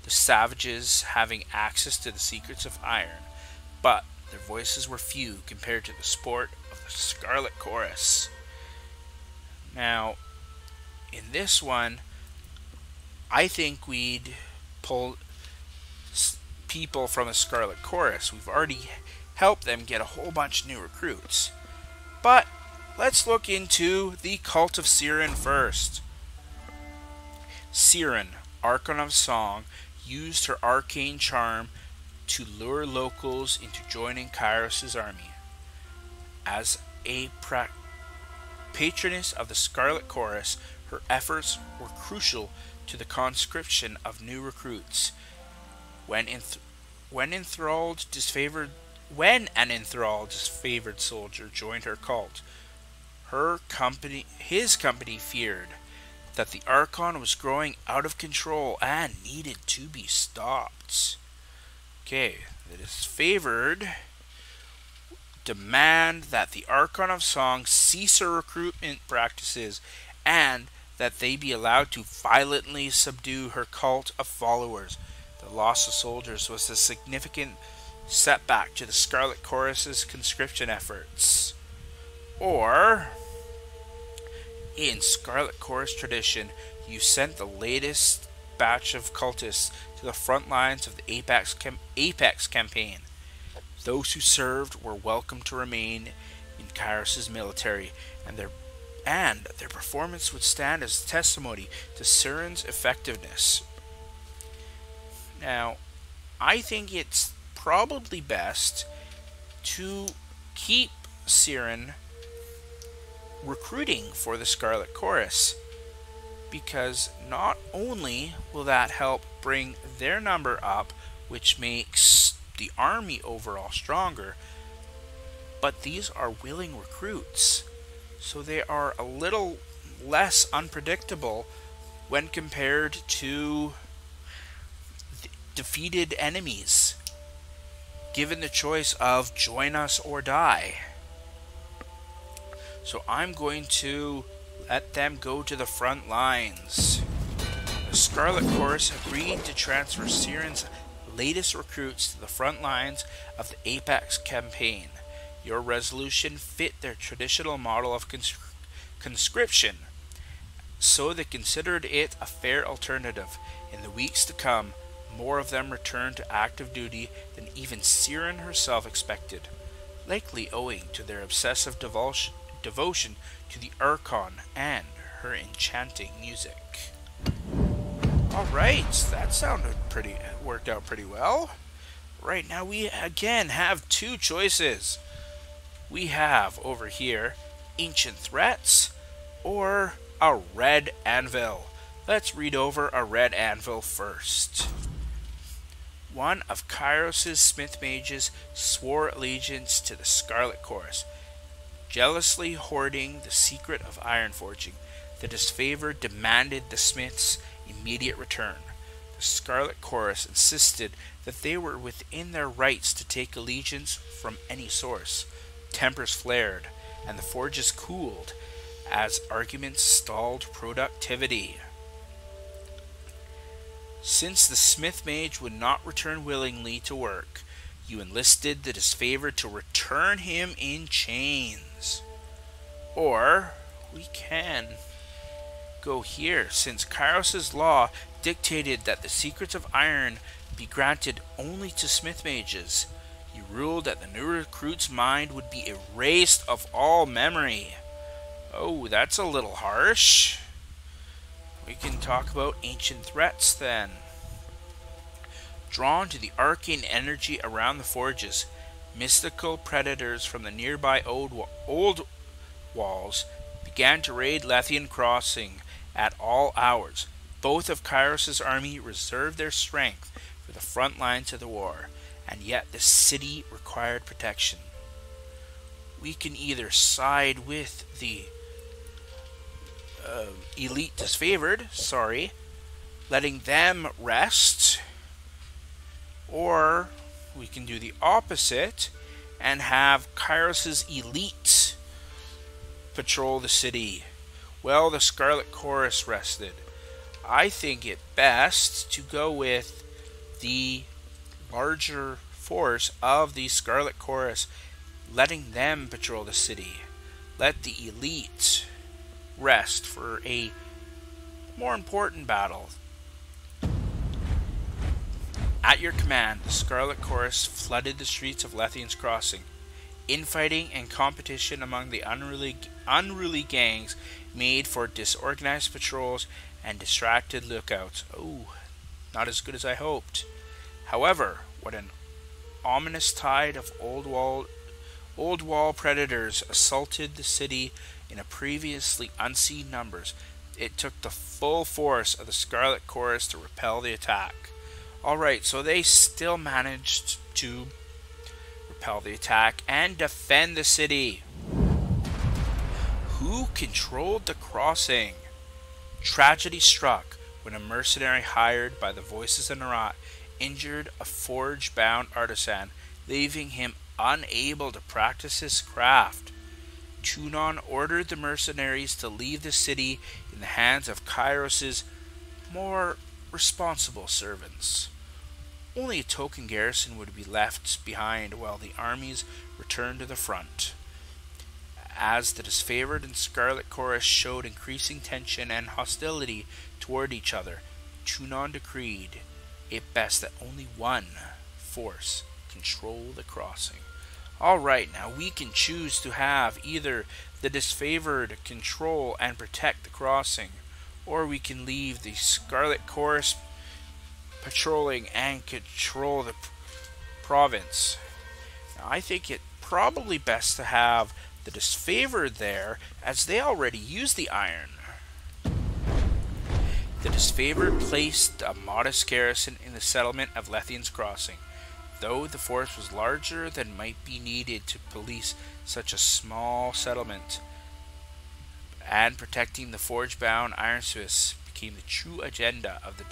the savages having access to the secrets of iron, but their voices were few compared to the sport of the Scarlet Chorus. Now, in this one, I think we'd pull people from the Scarlet Chorus. We've already helped them get a whole bunch of new recruits. But let's look into the Cult of Siren first. Siren, Archon of Song, used her arcane charm to lure locals into joining Kairos' army. As a patroness of the Scarlet Chorus, her efforts were crucial to the conscription of new recruits. When an enthralled, disfavored soldier joined her cult, his company feared that the Archon was growing out of control and needed to be stopped. Okay, the disfavored demand that the Archon of Song cease her recruitment practices and that they be allowed to violently subdue her cult of followers. The loss of soldiers was a significant setback to the Scarlet Chorus's conscription efforts. Or, in Scarlet Chorus tradition, you sent the latest batch of cultists to the front lines of the Apex campaign. Those who served were welcome to remain in Kairos' military, and their performance would stand as testimony to Siren's effectiveness. Now, I think it's probably best to keep Siren recruiting for the Scarlet Chorus, because not only will that help bring their number up, which makes the army overall stronger, but these are willing recruits, so they are a little less unpredictable when compared to defeated enemies, given the choice of join us or die. So I'm going to let them go to the front lines. The Scarlet Chorus agreed to transfer Siren's latest recruits to the front lines of the Apex campaign. Your resolution fit their traditional model of conscription, so they considered it a fair alternative. In the weeks to come, more of them returned to active duty than even Siren herself expected, likely owing to their obsessive devotion to the Archon and her enchanting music. Alright, that worked out pretty well. Right now we again have two choices. We have over here Ancient Threats or a Red Anvil. Let's read over a Red Anvil first. One of Kairos' Smith Mages swore allegiance to the Scarlet Chorus, jealously hoarding the secret of iron forging. The disfavored demanded the Smiths' immediate return. The Scarlet Chorus insisted that they were within their rights to take allegiance from any source. Tempers flared, and the forges cooled as arguments stalled productivity. Since the Smith Mage would not return willingly to work, you enlisted the disfavored to return him in chains. Or we can go here, since Kairos' law dictated that the secrets of iron be granted only to Smith Mages. You ruled that the new recruit's mind would be erased of all memory. Oh, that's a little harsh. we can talk about ancient threats then. Drawn to the arcane energy around the forges, mystical predators from the nearby old walls began to raid Lethean Crossing at all hours. Both of Kairos' army reserved their strength for the front lines of the war, and yet the city required protection. We can either side with the elite disfavored, letting them rest, or we can do the opposite and have Kairos' elite patrol the city. Well, the Scarlet Chorus rested. I think it best to go with the larger force of the Scarlet Chorus, letting them patrol the city. Let the elite rest for a more important battle. At your command, the Scarlet Chorus flooded the streets of Lethean's Crossing. Infighting and competition among the unruly gangs made for disorganized patrols and distracted lookouts. Oh, not as good as I hoped. However, what an ominous tide of old wall predators assaulted the city in a previously unseen numbers. It took the full force of the Scarlet Chorus to repel the attack. Alright, so they still managed to repel the attack and defend the city. Who controlled the crossing? Tragedy struck when a mercenary hired by the Voices of Narat injured a forge-bound artisan, leaving him unable to practice his craft. Tunon ordered the mercenaries to leave the city in the hands of Kairos' more responsible servants. Only a token garrison would be left behind while the armies returned to the front. As the disfavored and Scarlet Chorus showed increasing tension and hostility toward each other, Tunon decreed it best that only one force control the crossing. Alright, now we can choose to have either the disfavored control and protect the crossing, or we can leave the Scarlet Chorus patrolling and control the province. Now, I think it probably best to have the disfavored there, as they already use the iron. The disfavored placed a modest garrison in the settlement of Lethean's Crossing. Though the force was larger than might be needed to police such a small settlement, and protecting the forge-bound Iron Swiss became the true agenda of the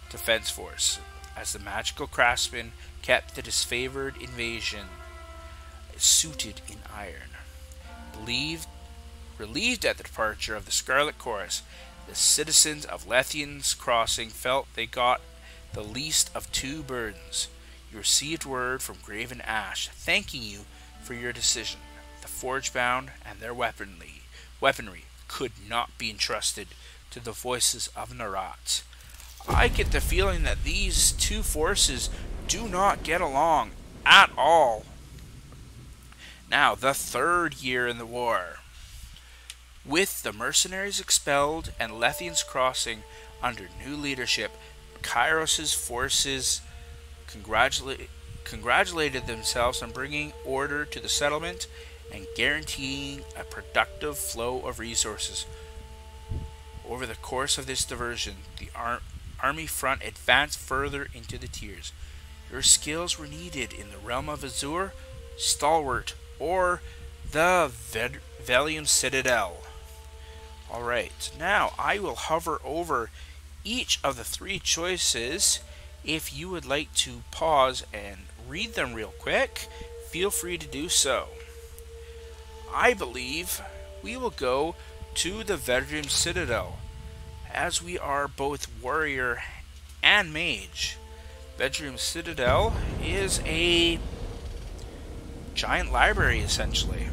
defense force, as the magical craftsmen kept the disfavored invasion suited in iron. Relieved at the departure of the Scarlet Chorus, the citizens of Lethean's Crossing felt they got the least of two burdens. You received word from Graven Ash thanking you for your decision. The Forgebound and their weaponry could not be entrusted to the Voices of Narat. I get the feeling that these two forces do not get along at all. Now, the third year in the war. With the mercenaries expelled and Lethean's Crossing under new leadership, Kairos' forces congratulated themselves on bringing order to the settlement and guaranteeing a productive flow of resources. Over the course of this diversion, the army front advanced further into the tiers. Your skills were needed in the realm of Azure, Stalwart, or the Velium Citadel. Alright, now I will hover over each of the three choices. If you would like to pause and read them real quick, feel free to do so. I believe we will go to the Vedrim Citadel, as we are both warrior and mage. Vedrim Citadel is a giant library, essentially.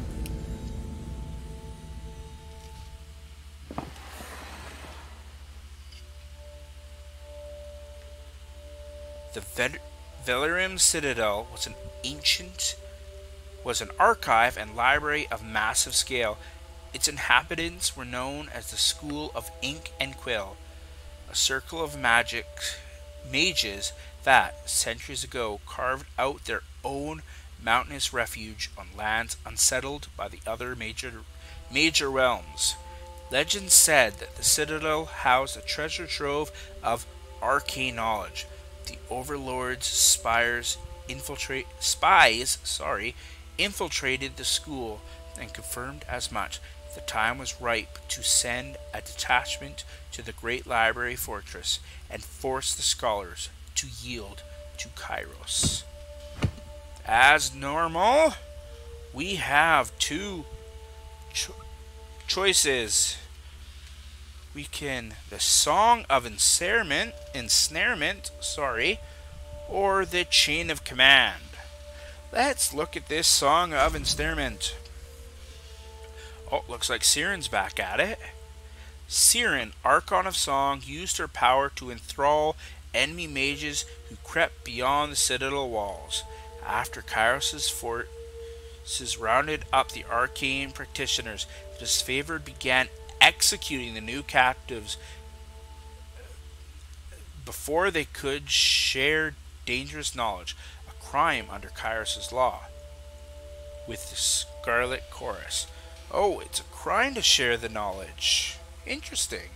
The Velirim Citadel was an archive and library of massive scale. Its inhabitants were known as the School of Ink and Quill. a circle of mages that, centuries ago, carved out their own mountainous refuge on lands unsettled by the other major realms. Legend said that the Citadel housed a treasure trove of arcane knowledge. The Overlord's spies infiltrated the school and confirmed as much. The time was ripe to send a detachment to the Great Library Fortress and force the scholars to yield to Kairos. As normal, we have two choices. We can the Song of Ensnarement, or the Chain of Command. Let's look at this Song of Ensnarement. Oh, looks like Siren's back at it. Siren, Archon of Song, used her power to enthrall enemy mages who crept beyond the Citadel walls. After Kairos' forces rounded up the arcane practitioners, the disfavored began executing the new captives before they could share dangerous knowledge, a crime under Kairos' law. With the Scarlet Chorus. Oh, it's a crime to share the knowledge. Interesting.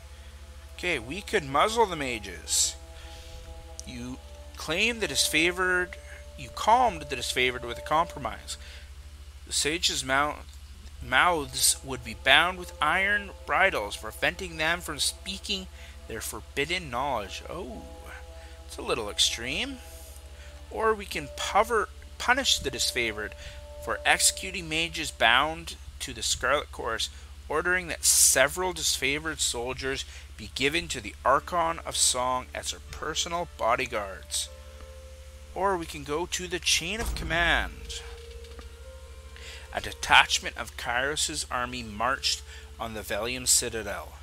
Okay, we could muzzle the mages. You calmed the disfavored with a compromise. The sages' mouths would be bound with iron bridles, preventing them from speaking their forbidden knowledge. Oh, it's a little extreme. Or we can punish the disfavored for executing mages bound to the Scarlet Chorus, ordering that several disfavored soldiers be given to the Archon of Song as their personal bodyguards. Or we can go to the Chain of Command. A detachment of Kairos' army marched on the Velium Citadel.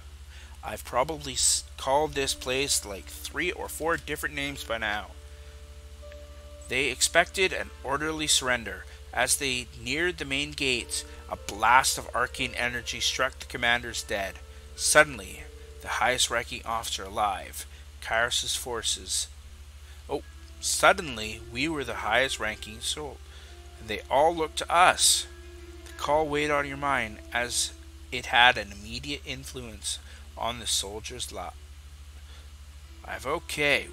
I've probably called this place like 3 or 4 different names by now. They expected an orderly surrender. As they neared the main gates, a blast of arcane energy struck the commanders dead. Suddenly, the highest-ranking officer alive, Kairos' forces. Oh, suddenly we were the highest-ranking soul, and they all looked to us. The call weighed on your mind, as it had an immediate influence on the soldiers' lives. Okay,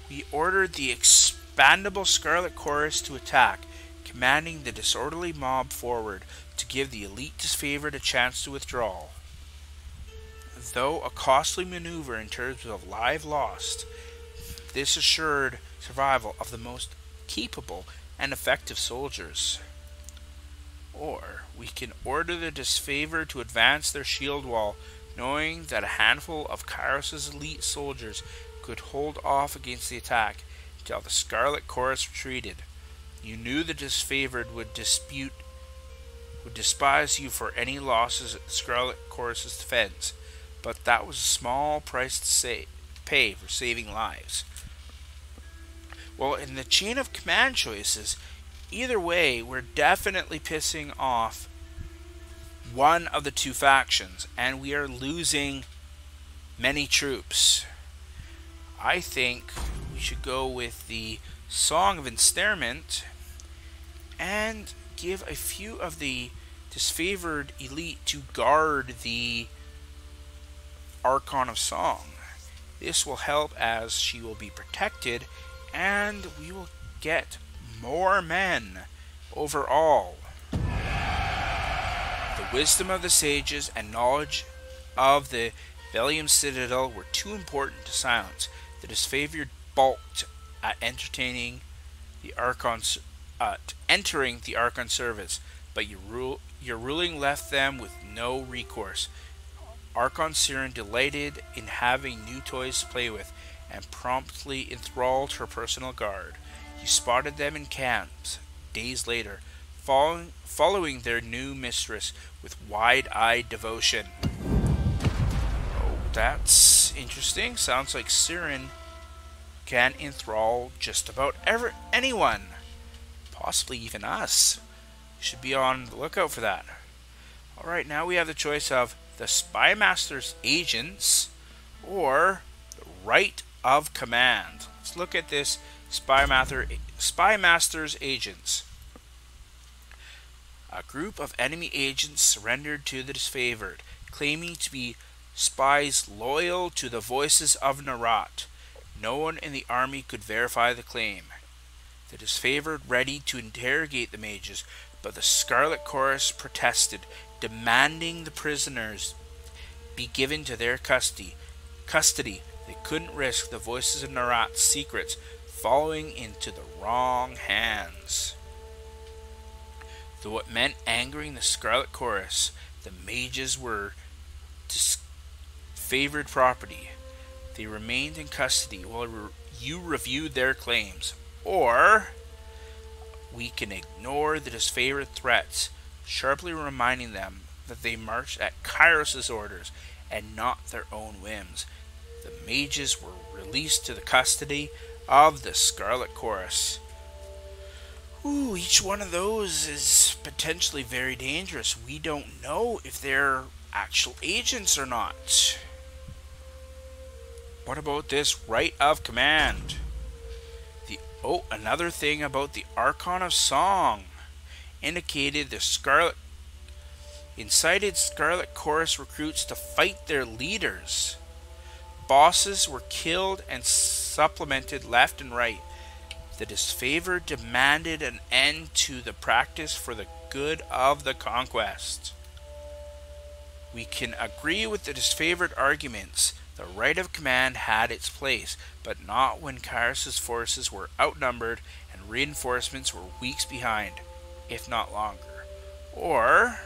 we ordered the expandable Scarlet Chorus to attack, commanding the disorderly mob forward to give the elite disfavored a chance to withdraw. Though a costly maneuver in terms of lives lost, this assured survival of the most capable and effective soldiers. Or we can order the disfavored to advance their shield wall, knowing that a handful of Kairos' elite soldiers could hold off against the attack until the Scarlet Chorus retreated. You knew the disfavored would despise you for any losses at the Scarlet Chorus' defense, but that was a small price to pay for saving lives. Well, in the Chain of Command choices, either way, we're definitely pissing off one of the two factions, and we are losing many troops. I think we should go with the Song of Ensnarement and give a few of the disfavored elite to guard the Archon of Song. This will help as she will be protected, and we will get more men overall. The wisdom of the sages and knowledge of the Velium Citadel were too important to silence. The disfavored balked at entering the Archon service, but your ruling left them with no recourse. Archon Siren, delighted in having new toys to play with, and promptly enthralled her personal guard. You spotted them in camps days later, following their new mistress with wide-eyed devotion. Oh, that's interesting. Sounds like Siren can enthrall just about anyone. Possibly even us. We should be on the lookout for that. Alright, now we have the choice of the Spy Master's agents or the right of command. Let's look at this Spy Master's agents. A group of enemy agents surrendered to the disfavored, claiming to be spies loyal to the voices of Narat. No one in the army could verify the claim. The disfavored ready to interrogate the mages, but the Scarlet Chorus protested, demanding the prisoners be given to their custody. They couldn't risk the voices of Narat's secrets falling into the wrong hands. Though it meant angering the Scarlet Chorus, the mages were disfavored property. They remained in custody while you reviewed their claims. Or we can ignore the disfavored threats, sharply reminding them that they marched at Kairos' orders and not their own whims. The mages were released to the custody of the Scarlet Chorus. Ooh, each one of those is potentially very dangerous. We don't know if they're actual agents or not. What about this right of command? Another thing about the Archon of Song indicated the incited Scarlet Chorus recruits to fight their leaders. Bosses were killed and supplemented left and right. The disfavored demanded an end to the practice for the good of the conquest. We can agree with the disfavored arguments. The right of command had its place, but not when Kairos' forces were outnumbered and reinforcements were weeks behind, if not longer. Or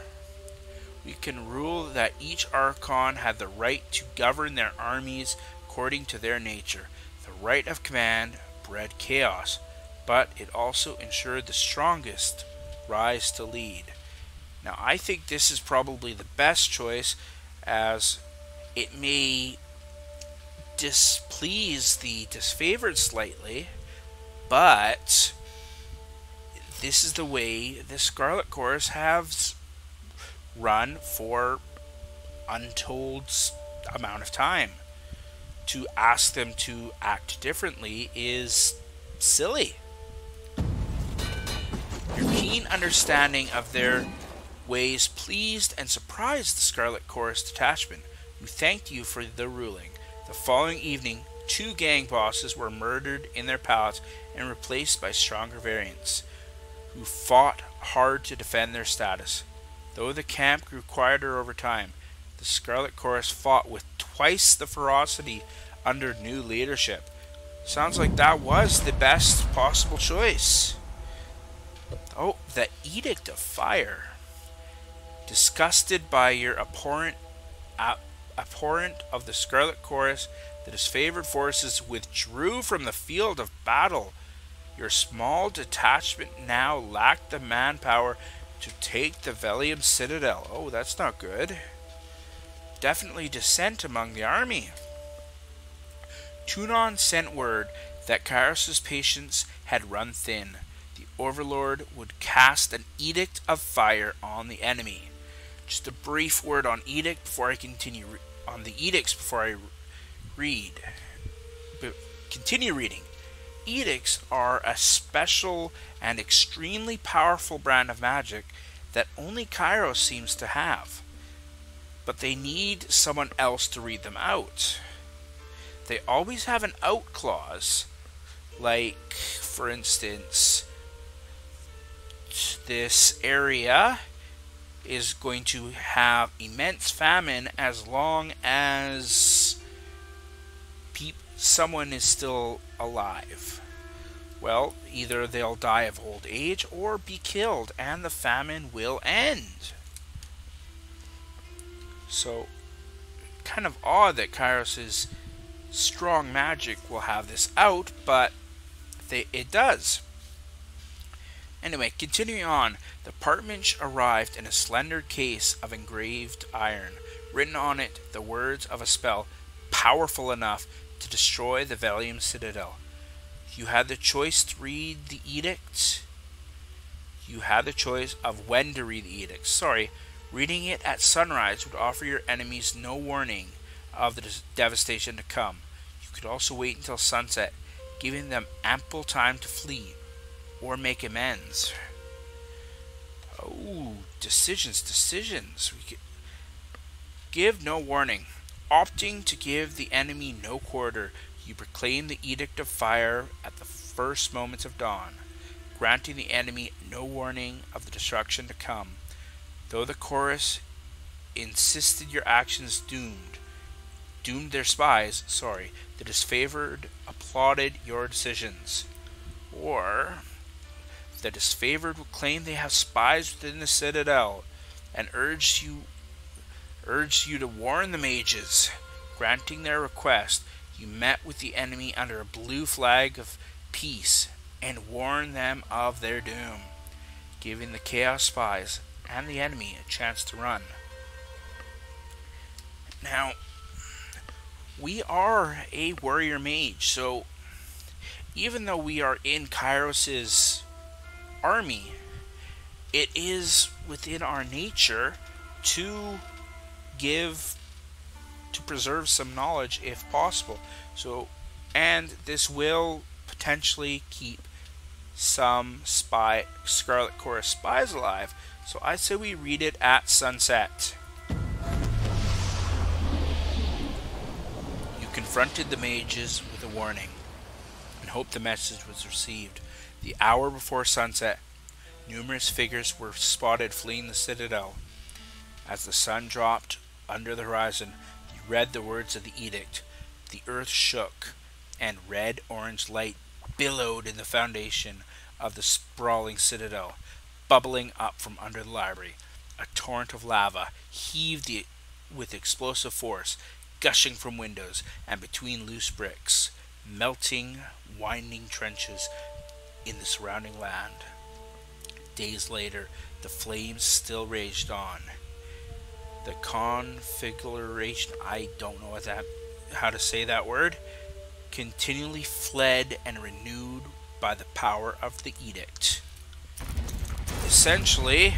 we can rule that each Archon had the right to govern their armies according to their nature. The right of command bred chaos, but it also ensured the strongest rise to lead. Now, I think this is probably the best choice, as it may displease the disfavored slightly, but this is the way the Scarlet Chorus has run for untold amount of time. To ask them to act differently is silly. Your keen understanding of their ways pleased and surprised the Scarlet Chorus detachment, who thanked you for the ruling. The following evening, 2 gang bosses were murdered in their palace and replaced by stronger variants, who fought hard to defend their status. Though the camp grew quieter over time, the Scarlet Chorus fought with twice the ferocity under new leadership. Sounds like that was the best possible choice. Oh, the Edict of Fire. Disgusted by your abhorrent of the Scarlet Chorus, the disfavored forces withdrew from the field of battle. Your small detachment now lacked the manpower to take the Velium Citadel. Oh, that's not good. Definitely dissent among the army. Tunon sent word that Kairos' patience had run thin. The Overlord would cast an Edict of Fire on the enemy. Just a brief word on edict before I continue on the edicts before I continue reading. Edicts are a special and extremely powerful brand of magic that only Kairos seems to have, but they need someone else to read them out. They always have an out clause, like, for instance, this area is going to have immense famine as long as someone is still alive. Well, either they'll die of old age or be killed, and the famine will end. So, kind of odd that Kairos' strong magic will have this out, but it does. Anyway, continuing on, the parchment arrived in a slender case of engraved iron. Written on it, the words of a spell powerful enough to destroy the Velium Citadel. You had the choice to read the edict. You had the choice of when to read the edict. Reading it at sunrise would offer your enemies no warning of the devastation to come. You could also wait until sunset, giving them ample time to flee or make amends. Oh, decisions. We could give no warning. Opting to give the enemy no quarter, you proclaim the Edict of Fire at the first moments of dawn, granting the enemy no warning of the destruction to come. Though the chorus insisted your actions doomed their spies, the disfavored applauded your decisions. Or, the disfavored will claim they have spies within the citadel and urged you to warn the mages. Granting their request, you met with the enemy under a blue flag of peace and warned them of their doom, giving the Chaos spies and the enemy a chance to run. Now, we are a warrior mage, so even though we are in Kairos' army, it is within our nature to preserve some knowledge if possible. And this will potentially keep some Scarlet Chorus spies alive. So I say we read it at sunset. You confronted the mages with a warning and hoped the message was received. The hour before sunset, numerous figures were spotted fleeing the citadel. As the sun dropped under the horizon, you read the words of the edict. The earth shook, and red-orange light billowed in the foundation of the sprawling citadel, bubbling up from under the library. A torrent of lava heaved with explosive force, gushing from windows and between loose bricks, melting winding trenches in the surrounding land. Days later, the flames still raged on. The configuration, I don't know how to say that word, continually fled and renewed by the power of the edict. Essentially,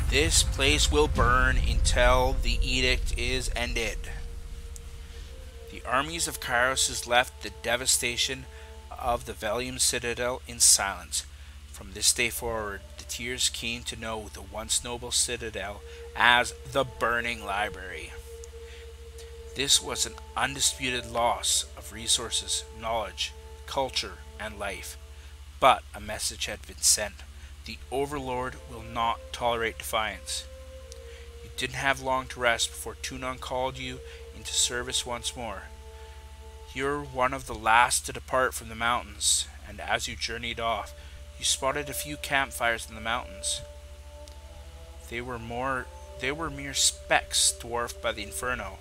this place will burn until the edict is ended. The armies of Kairos left the devastation of the Valium Citadel in silence. From this day forward, the Tears came to know the once noble citadel as the Burning Library. This was an undisputed loss of resources, knowledge, culture, and life. But a message had been sent. The Overlord will not tolerate defiance. You didn't have long to rest before Tunon called you into service once more. You're one of the last to depart from the mountains, and as you journeyed off, you spotted a few campfires in the mountains. They were mere specks dwarfed by the inferno.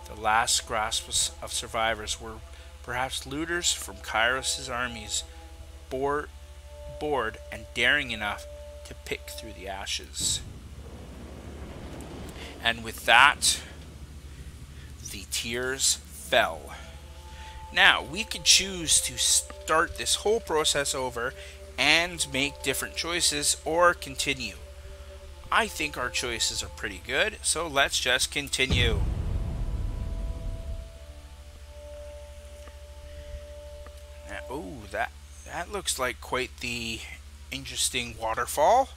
The last grasps of survivors were perhaps looters from Kairos' armies, bored and daring enough to pick through the ashes. And with that, the Tears fell. Now, we could choose to start this whole process over and make different choices, or continue. I think our choices are pretty good, so let's just continue. Now, oh, that looks like quite the interesting waterfall.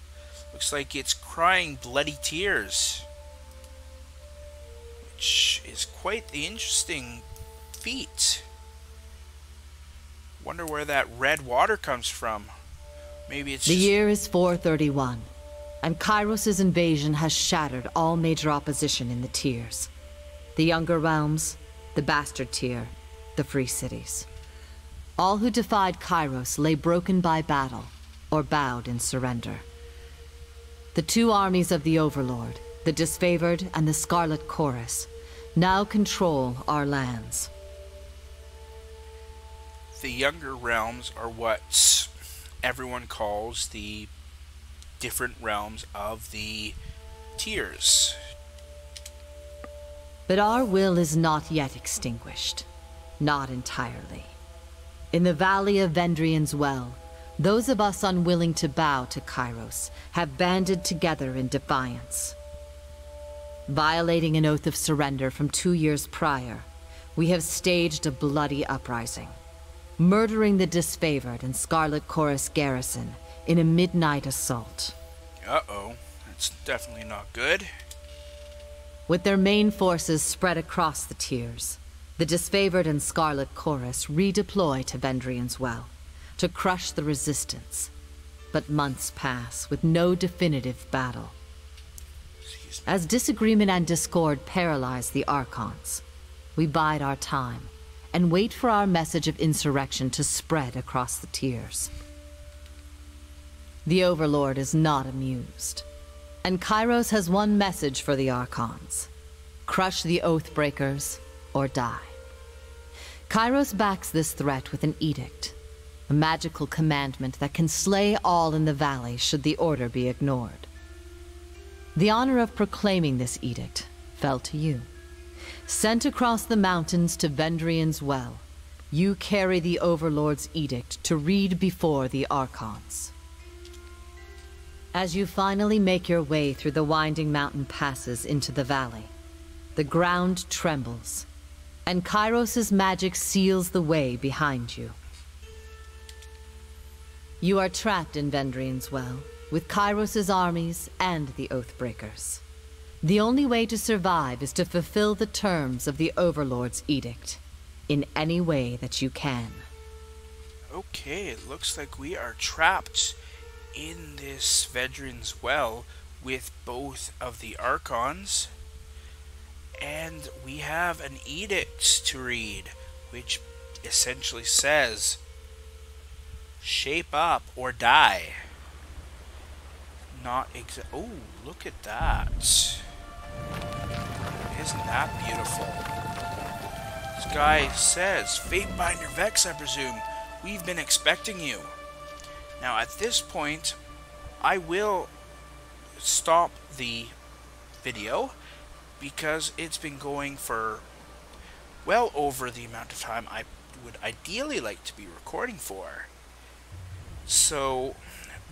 Looks like it's crying bloody tears, which is quite the interesting feat. Wonder where that red water comes from. Maybe it's The year is 431, and Kairos' invasion has shattered all major opposition in the Tiers. The Younger Realms, the Bastard Tier, the Free Cities. All who defied Kairos lay broken by battle, or bowed in surrender. The two armies of the Overlord, the Disfavored and the Scarlet Chorus, now control our lands. The Younger Realms are what everyone calls the different realms of the Tiers. But our will is not yet extinguished. Not entirely. In the Valley of Vendrian's Well, those of us unwilling to bow to Kairos have banded together in defiance. Violating an oath of surrender from 2 years prior, we have staged a bloody uprising, murdering the disfavored and Scarlet Chorus garrison in a midnight assault. Uh-oh. That's definitely not good. With their main forces spread across the tiers, the disfavored and Scarlet Chorus redeploy to Vendrian's Well to crush the resistance. But months pass with no definitive battle. As disagreement and discord paralyze the Archons, we bide our time and wait for our message of insurrection to spread across the tiers. The Overlord is not amused, and Kairos has one message for the Archons: crush the Oathbreakers or die. Kairos backs this threat with an edict, a magical commandment that can slay all in the valley should the order be ignored. The honor of proclaiming this edict fell to you. Sent across the mountains to Vendrian's Well, you carry the Overlord's edict to read before the Archons. As you finally make your way through the winding mountain passes into the valley, the ground trembles, and Kairos' magic seals the way behind you. You are trapped in Vendrian's Well, with Kairos' armies and the Oathbreakers. The only way to survive is to fulfill the terms of the Overlord's edict, in any way that you can. Okay, it looks like we are trapped in this Vendrian's Well with both of the Archons, and we have an edict to read, which essentially says, shape up or die. Oh, look at that. Isn't that beautiful? This guy says, Fatebinder Vex, I presume. We've been expecting you. Now, at this point, I will stop the video because it's been going for well over the amount of time I would ideally like to be recording for. So,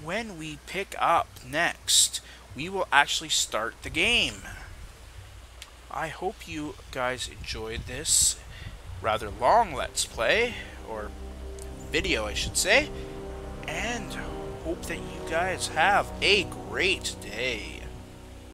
when we pick up next, we will actually start the game. I hope you guys enjoyed this rather long Let's Play, or video I should say, and hope that you guys have a great day.